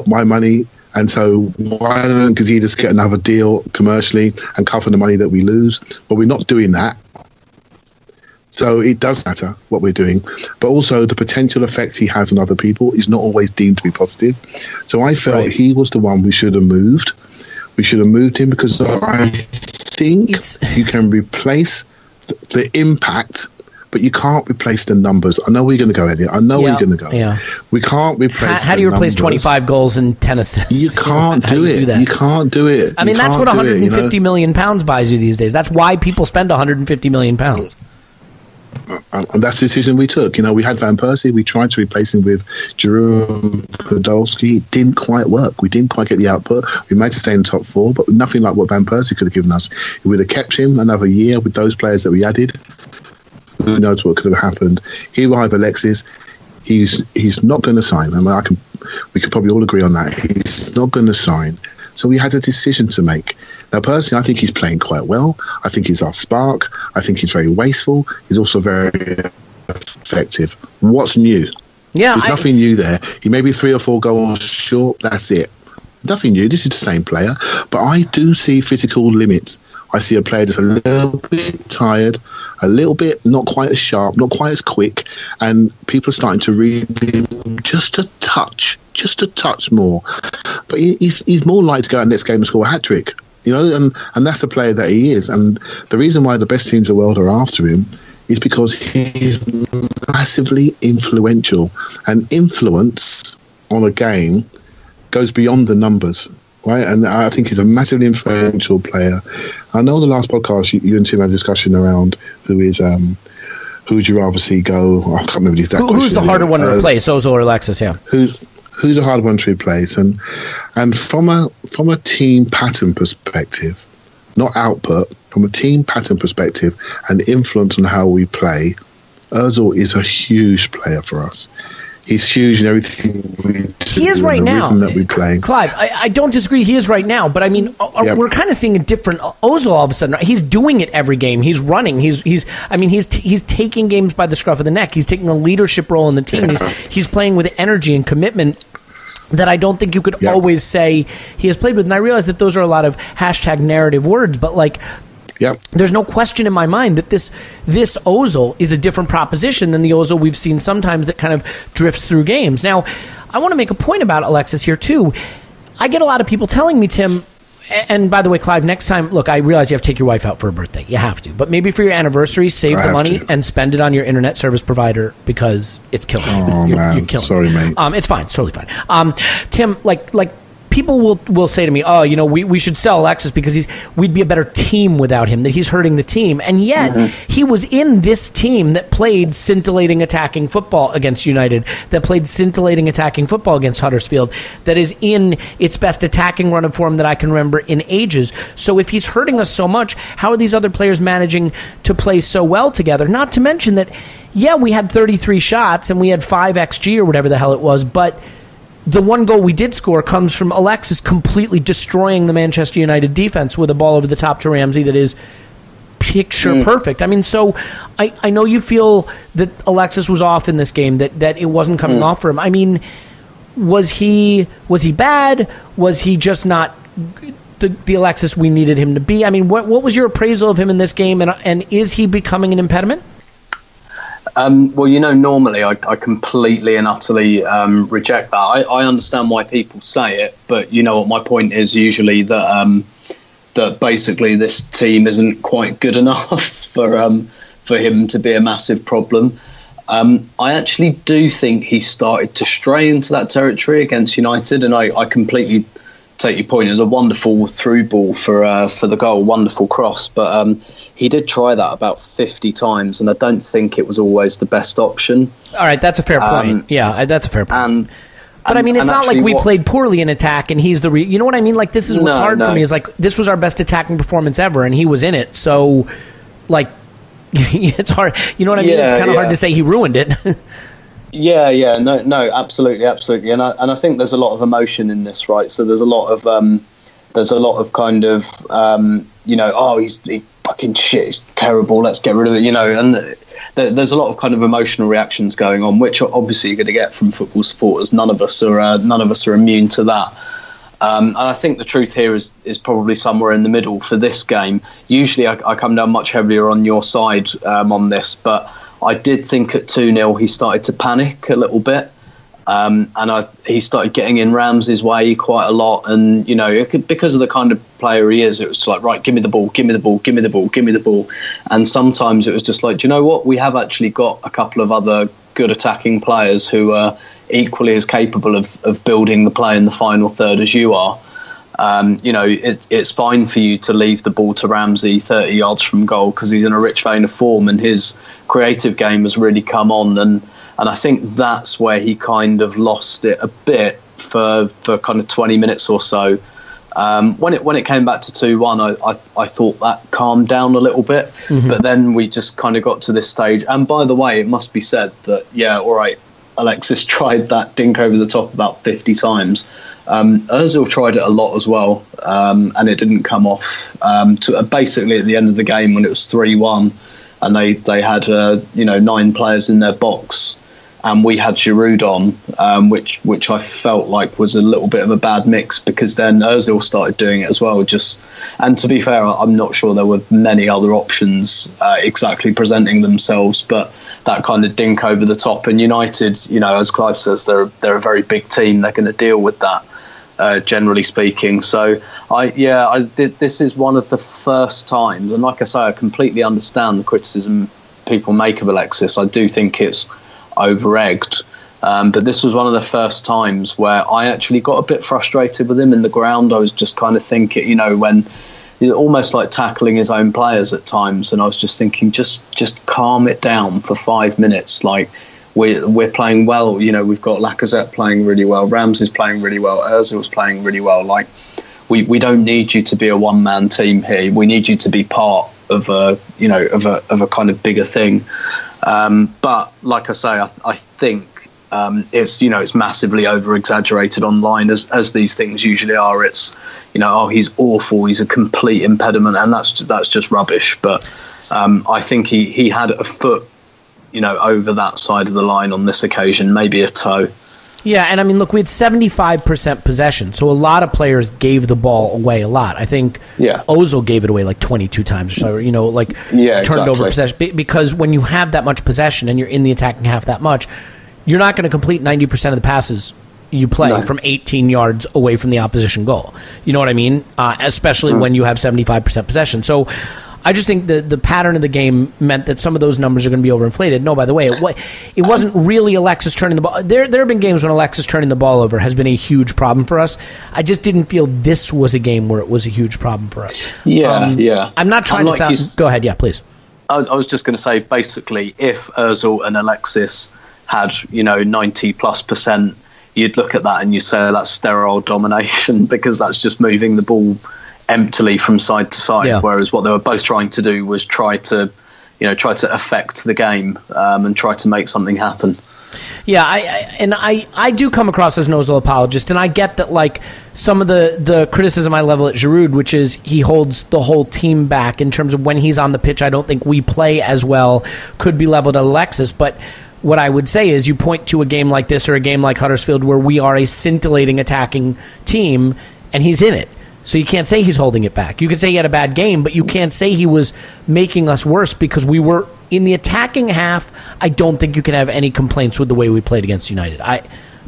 S5: my money, and so why don't Gazidis get another deal commercially and cover the money that we lose? But we're not doing that. So it does matter what we're doing, but also the potential effect he has on other people is not always deemed to be positive. So I felt he was the one we should have moved. We should have moved him because I think you can replace the impact, but you can't replace the numbers. I know we're going to go, Elliot. I know we're going to go.
S3: Yeah.
S5: We can't replace
S3: How do you replace 25 goals and 10 assists?
S5: You can't do it. You can't do it.
S3: I mean, that's what 150 million pounds buys you these days. That's why people spend 150 million pounds.
S5: And that's the decision we took. We had Van Persie. We tried to replace him with Jerome Podolski. It didn't quite work. We didn't quite get the output. We managed to stay in the top 4, but nothing like what Van Persie could have given us. If we would have kept him another year with those players that we added, who knows what could have happened. Here we have Alexis. He's not going to sign. We can probably all agree on that. He's not going to sign. So we had a decision to make. Now, personally, I think he's playing quite well. I think he's our spark. I think he's very wasteful. He's also very effective. What's new?
S3: Yeah,
S5: There's nothing new there. He may be 3 or 4 goals short. That's it. Nothing new. This is the same player. But I do see physical limits. I see a player that's a little bit tired, a little bit not quite as sharp, not quite as quick, and people are starting to read him just a touch more. But he's more likely to go out next game and score a hat-trick, and that's the player that he is. And the reason why the best teams in the world are after him is because he's massively influential, and influence on a game goes beyond the numbers. Right, and I think he's a massively influential player. I know the last podcast you and Tim had a discussion around who would you rather see go? I can't remember the exact question.
S3: Who's the harder one to replace, Ozil or Alexis? Yeah.
S5: Who's the hard one to replace? And from a team pattern perspective, not output, from a team pattern perspective and influence on how we play, Ozil is a huge player for us. He's huge in everything we do.
S3: He is right now.
S5: That we play.
S3: Clive, I don't disagree. He is right now, but I mean, we're kind of seeing a different Ozil all of a sudden. He's doing it every game. He's running. He's taking games by the scruff of the neck. He's taking a leadership role in the team. He's playing with energy and commitment that I don't think you could always say he has played with. And I realize that those are a lot of hashtag narrative words, but there's no question in my mind that this Ozil is a different proposition than the Ozil we've seen sometimes that kind of drifts through games. Now, I want to make a point about Alexis here, too. I get a lot of people telling me, Tim, and by the way, Clive, next time, look, I realize you have to take your wife out for a birthday. You have to. But maybe for your anniversary, save the money and spend it on your internet service provider because it's killing you.
S5: Oh, man. You're killing
S3: Sorry,
S5: mate.
S3: It's fine. It's totally fine. Tim, people will say to me, we should sell Alexis because we'd be a better team without him, that he's hurting the team. And yet, he was in this team that played scintillating attacking football against United, that played scintillating attacking football against Huddersfield, that is in its best attacking run of form that I can remember in ages. So if he's hurting us so much, how are these other players managing to play so well together? Not to mention that, we had 33 shots and we had 5 XG or whatever the hell it was, but the one goal we did score comes from Alexis completely destroying the Manchester United defense with a ball over the top to Ramsey that is picture perfect. I mean, so I know you feel that Alexis was off in this game, that it wasn't coming off for him. I mean, was he bad? Was he just not the Alexis we needed him to be? I mean, what was your appraisal of him in this game, and is he becoming an impediment?
S4: Well, normally I completely and utterly reject that. I understand why people say it, but what my point is usually that that basically this team isn't quite good enough for him to be a massive problem. I actually do think he started to stray into that territory against United, and I completely take your point. It was a wonderful through ball for the goal, wonderful cross, but he did try that about 50 times, and I don't think it was always the best option.
S3: All right, that's a fair point. Yeah, that's a fair point. But I mean, it's not like we played poorly in attack, and he's you know what I mean? Like, this is what's hard for me, is like, this was our best attacking performance ever, and he was in it, so like, it's hard. You know what I mean? It's kind of hard to say he ruined it. No, absolutely, and I think there's a lot of emotion in this, right? So there's a lot of kind of he's fucking shit, he's terrible, let's get rid of it, and there's a lot of kind of emotional reactions going on, which obviously you're going to get from football supporters. None of us are immune to that.
S4: And I think the truth here is probably somewhere in the middle for this game. Usually I come down much heavier on your side on this, but I did think at 2-0 he started to panic a little bit. And he started getting in Ramsey's way quite a lot. And, you know, because of the kind of player he is, it was like, right, give me the ball, give me the ball, give me the ball, give me the ball. And sometimes it was just like, do you know what? We have actually got a couple of other good attacking players who are equally as capable of building the play in the final third as you are. You know, it's fine for you to leave the ball to Ramsey 30 yards from goal because he's in a rich vein of form and his creative game has really come on. And I think that's where he kind of lost it a bit for kind of 20 minutes or so. When it came back to 2-1, I thought that calmed down a little bit. Mm-hmm. But then we just kind of got to this stage. And by the way, it must be said that, yeah, all right, Alexis tried that dink over the top about 50 times. Özil tried it a lot as well, and it didn't come off. Basically, at the end of the game, when it was 3-1, and they had 9 players in their box, and we had Giroud on, which I felt like was a little bit of a bad mix because then Özil started doing it as well. And to be fair, I'm not sure there were many other options exactly presenting themselves, but that kind of dink over the top. And United, you know, as Clive says, they're a very big team. They're going to deal with that, generally speaking. So this is one of the first times, and like I say, I completely understand the criticism people make of Alexis. I do think it's over-egged, but this was one of the first times where I actually got a bit frustrated with him in the ground. I was just kind of thinking, you know, when he's almost like tackling his own players at times, and I was just thinking, just calm it down for 5 minutes. Like we're playing well, you know, we've got Lacazette playing really well, Ramsey's playing really well, Özil's playing really well. Like we don't need you to be a one-man team here. We need you to be part of a kind of bigger thing. But like I say, I think it's massively over-exaggerated online as these things usually are. It's, you know, oh, he's awful, he's a complete impediment, and that's just rubbish. But I think he had a foot, you know, over that side of the line on this occasion, maybe a toe.
S3: Yeah, and I mean, look, we had 75% possession, so a lot of players gave the ball away a lot. I think Ozil gave it away like 22 times or so, you know, like turned over possession. Because when you have that much possession and you're in the attacking half that much, you're not going to complete 90% of the passes you play from 18 yards away from the opposition goal. You know what I mean? Especially when you have 75% possession. So I just think the pattern of the game meant that some of those numbers are going to be overinflated. No, by the way, it wasn't really Alexis turning the ball. There have been games when Alexis turning the ball over has been a huge problem for us. I just didn't feel this was a game where it was a huge problem for us.
S4: Yeah.
S3: I'm not trying to sound... Go ahead, yeah, please.
S4: I was just going to say, basically, if Özil and Alexis had, 90+%, you'd look at that and you say that's sterile domination because that's just moving the ball emptily from side to side, whereas what they were both trying to do was try to affect the game and try to make something happen.
S3: Yeah, I do come across as an Ozil apologist, and I get that, like, some of the criticism I level at Giroud, which is he holds the whole team back in terms of when he's on the pitch. I don't think we play as well, could be leveled at Alexis, but what I would say is you point to a game like this or a game like Huddersfield where we are a scintillating attacking team, and he's in it. So you can't say he's holding it back. You could say he had a bad game, but you can't say he was making us worse because we were in the attacking half. I don't think you can have any complaints with the way we played against United.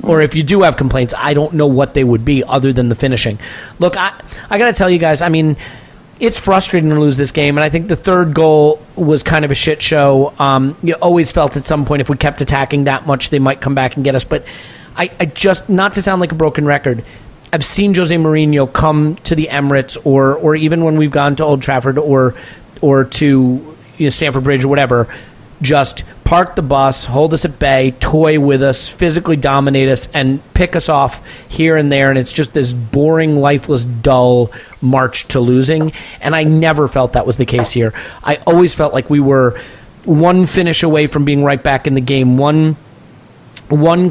S3: Or if you do have complaints, I don't know what they would be other than the finishing. Look, I got to tell you guys, I mean, it's frustrating to lose this game, and I think the third goal was kind of a shit show. You always felt at some point if we kept attacking that much, they might come back and get us. But I just, not to sound like a broken record, I've seen Jose Mourinho come to the Emirates or even when we've gone to Old Trafford or to Stamford Bridge or whatever, just park the bus, hold us at bay, toy with us, physically dominate us, and pick us off here and there, and it's just this boring, lifeless, dull march to losing, and I never felt that was the case here. I always felt like we were one finish away from being right back in the game, one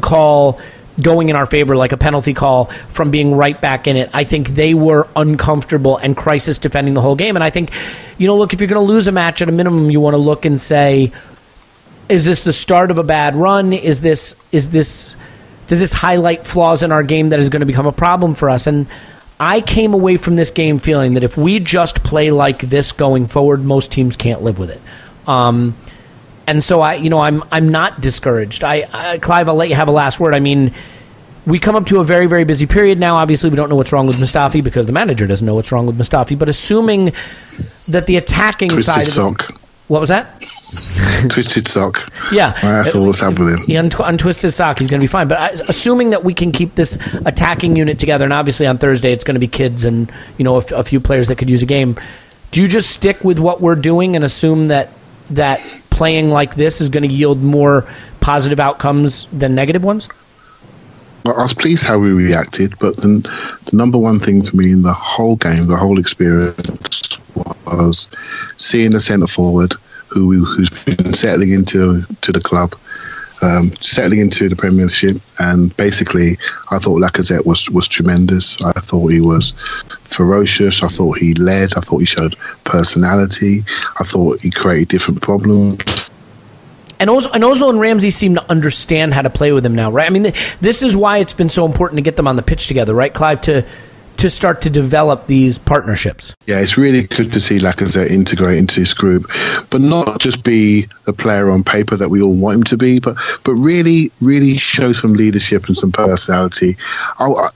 S3: call going in our favor, like a penalty call, from being right back in it. I think they were uncomfortable and crisis defending the whole game. And I think, look, if you're going to lose a match, at a minimum, you want to look and say, is this the start of a bad run? Does this highlight flaws in our game that is going to become a problem for us? And I came away from this game feeling that if we just play like this going forward, most teams can't live with it. And so I'm not discouraged. Clive, I'll let you have a last word. I mean, we come up to a very, very busy period now. Obviously, we don't know what's wrong with Mustafi because the manager doesn't know what's wrong with Mustafi. But assuming that the attacking
S5: Twisted
S3: side...
S5: sock.
S3: What was that?
S5: Twisted sock.
S3: Yeah.
S5: That's all that's happening.
S3: Yeah, untwist his sock, he's going to be fine. But assuming that we can keep this attacking unit together, and obviously on Thursday it's going to be kids and a few players that could use a game, do you just stick with what we're doing and assume that playing like this is going to yield more positive outcomes than negative ones?
S5: Well, I was pleased how we reacted, but then the number one thing for me in the whole game, the whole experience, was seeing the centre forward who's been settling into the club, settling into the Premiership, and basically I thought Lacazette was tremendous. I thought he was ferocious. I thought he led. I thought he showed personality. I thought he created different problems.
S3: And Ozil and Ramsey seem to understand how to play with him now, right? I mean, this is why it's been so important to get them on the pitch together, right, Clive, to start to develop these partnerships.
S5: Yeah, it's really good to see Lacazette integrate into this group, but not just be the player on paper that we all want him to be, but really, really show some leadership and some personality.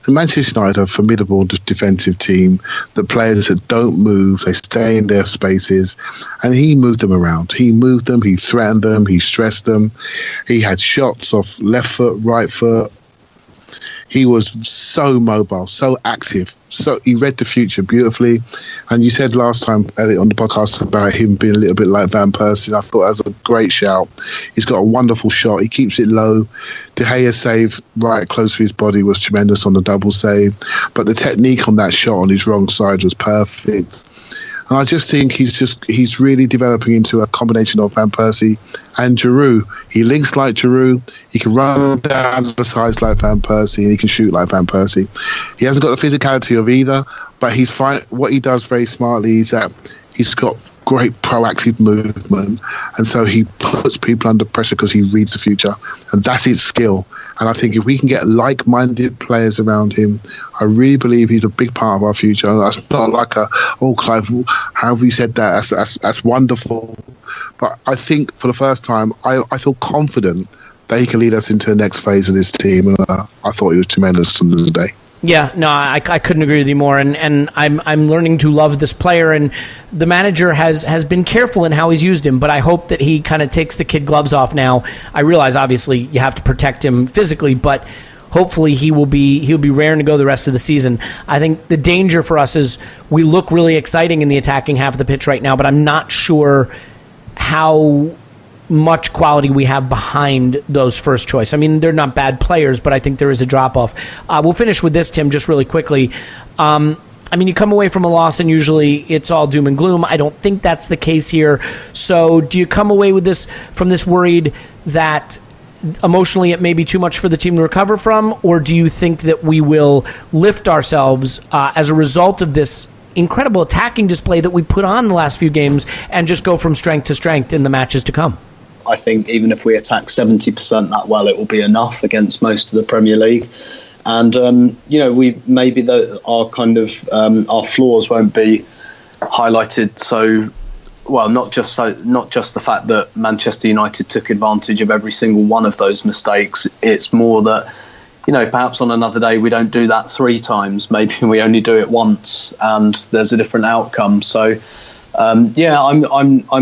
S5: Manchester United are a formidable defensive team. The players that don't move, they stay in their spaces, and he moved them around. He moved them, he threatened them, he stressed them. He had shots off left foot, right foot. He was so mobile, so active. So he read the future beautifully. And you said last time, Elliot, on the podcast about him being a little bit like Van Persie. I thought that was a great shout. He's got a wonderful shot. He keeps it low. De Gea's save right close to his body was tremendous on the double save. But the technique on that shot on his wrong side was perfect. And I just think he's really developing into a combination of Van Persie and Giroud. He links like Giroud. He can run down the sides like Van Persie, and he can shoot like Van Persie. He hasn't got the physicality of either, but he's fine. What he does very smartly is that he's got great proactive movement, and so he puts people under pressure because he reads the future, and that's his skill. And I think if we can get like-minded players around him, I really believe he's a big part of our future. And that's not like Clive, how have you said that? That's wonderful. But I think for the first time, I feel confident that he can lead us into the next phase of this team. And I thought he was tremendous on the day.
S3: Yeah, no, I couldn't agree with you more, and I'm learning to love this player, and the manager has been careful in how he's used him, but I hope that he kind of takes the kid gloves off now. I realize obviously you have to protect him physically, but hopefully he'll be raring to go the rest of the season. I think the danger for us is we look really exciting in the attacking half of the pitch right now, but I'm not sure how much quality we have behind those first choice. I mean, they're not bad players, but I think there is a drop-off. We'll finish with this, Tim, just really quickly. I mean, you come away from a loss and usually it's all doom and gloom. I don't think that's the case here. So do you come away with from this worried that emotionally it may be too much for the team to recover from, or do you think that we will lift ourselves as a result of this incredible attacking display that we put on the last few games and just go from strength to strength in the matches to come?
S4: I think even if we attack 70% that well, it will be enough against most of the Premier League. And we maybe our flaws won't be highlighted so well. Not just the fact that Manchester United took advantage of every single one of those mistakes. It's more that perhaps on another day we don't do that 3 times. Maybe we only do it once, and there's a different outcome. So. I'm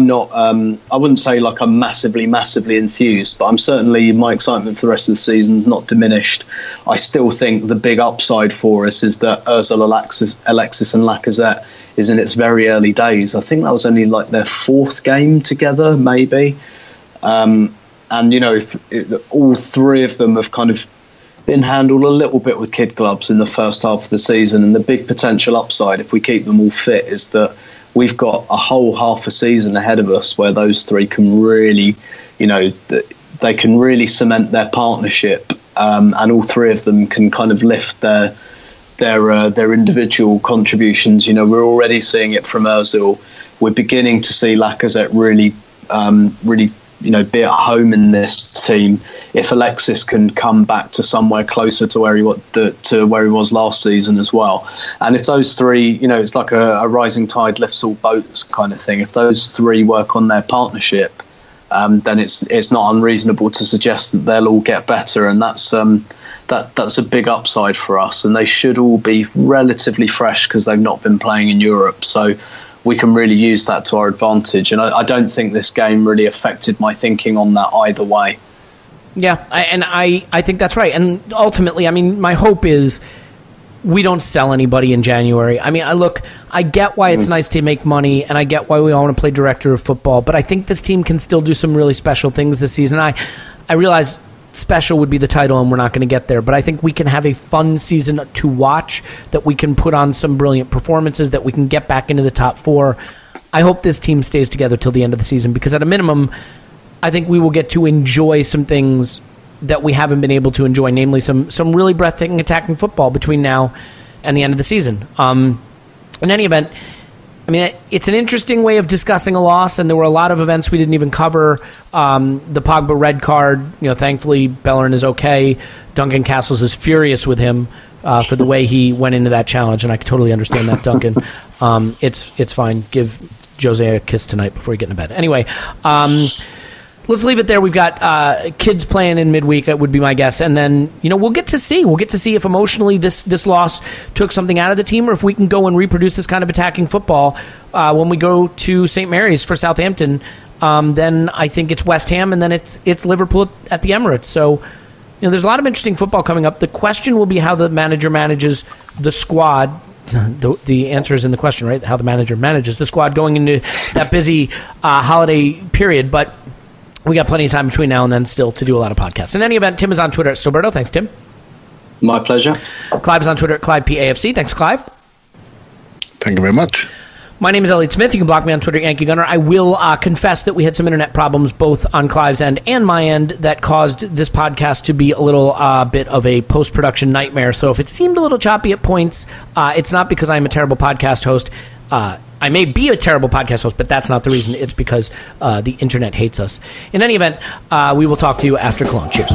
S4: not. I wouldn't say like I'm massively enthused, but I'm certainly, my excitement for the rest of the season is not diminished. I still think the big upside for us is that Ozil, Alexis, and Lacazette is in its very early days. I think that was only like their 4th game together, maybe. And if all 3 of them have kind of been handled a little bit with kid gloves in the first half of the season, and the big potential upside, if we keep them all fit, is that we've got a whole half a season ahead of us where those 3 can really, they can really cement their partnership, and all 3 of them can kind of lift their individual contributions. We're already seeing it from Ozil. We're beginning to see Lacazette really be at home in this team if Alexis can come back to somewhere closer to where he was last season as well. And if those three, it's like a rising tide lifts all boats kind of thing. If those three work on their partnership, then it's not unreasonable to suggest that they'll all get better, and that's a big upside for us. And they should all be relatively fresh because they've not been playing in Europe, so we can really use that to our advantage. And I don't think this game really affected my thinking on that either way.
S3: Yeah, I think that's right. And ultimately, I mean, my hope is we don't sell anybody in January. I mean, I get why it's nice to make money, and I get why we all want to play director of football, but I think this team can still do some really special things this season. I realize special would be the title, and we're not going to get there, but I think we can have a fun season to watch, that we can put on some brilliant performances, that we can get back into the top four. I hope this team stays together till the end of the season, because at a minimum, I think we will get to enjoy some things that we haven't been able to enjoy, namely some really breathtaking attacking football between now and the end of the season. In any event, I mean, it's an interesting way of discussing a loss, and there were a lot of events we didn't even cover. The Pogba red card, thankfully Bellerin is okay. Duncan Castles is furious with him for the way he went into that challenge, and I can totally understand that, Duncan. It's fine. Give Jose a kiss tonight before you get into bed. Anyway, let's leave it there. We've got kids playing in midweek, would be my guess. And then, we'll get to see. We'll get to see if emotionally this loss took something out of the team, or if we can go and reproduce this kind of attacking football when we go to St. Mary's for Southampton. Then I think it's West Ham, and then it's Liverpool at the Emirates. So, there's a lot of interesting football coming up. The question will be how the manager manages the squad. The answer is in the question, right? How the manager manages the squad going into that busy holiday period. But we got plenty of time between now and then still to do a lot of podcasts. In any event, Tim is on Twitter at Stilberto. Thanks, Tim.
S4: My pleasure.
S3: Clive is on Twitter at ClivePAFC. Thanks, Clive.
S5: Thank you very much.
S3: My name is Elliot Smith. You can block me on Twitter, Yankee Gunner. I will confess that we had some internet problems both on Clive's end and my end that caused this podcast to be a little bit of a post-production nightmare. So if it seemed a little choppy at points, it's not because I'm a terrible podcast host. I may be a terrible podcast host, but that's not the reason. It's because the internet hates us. In any event, we will talk to you after Cologne. Cheers.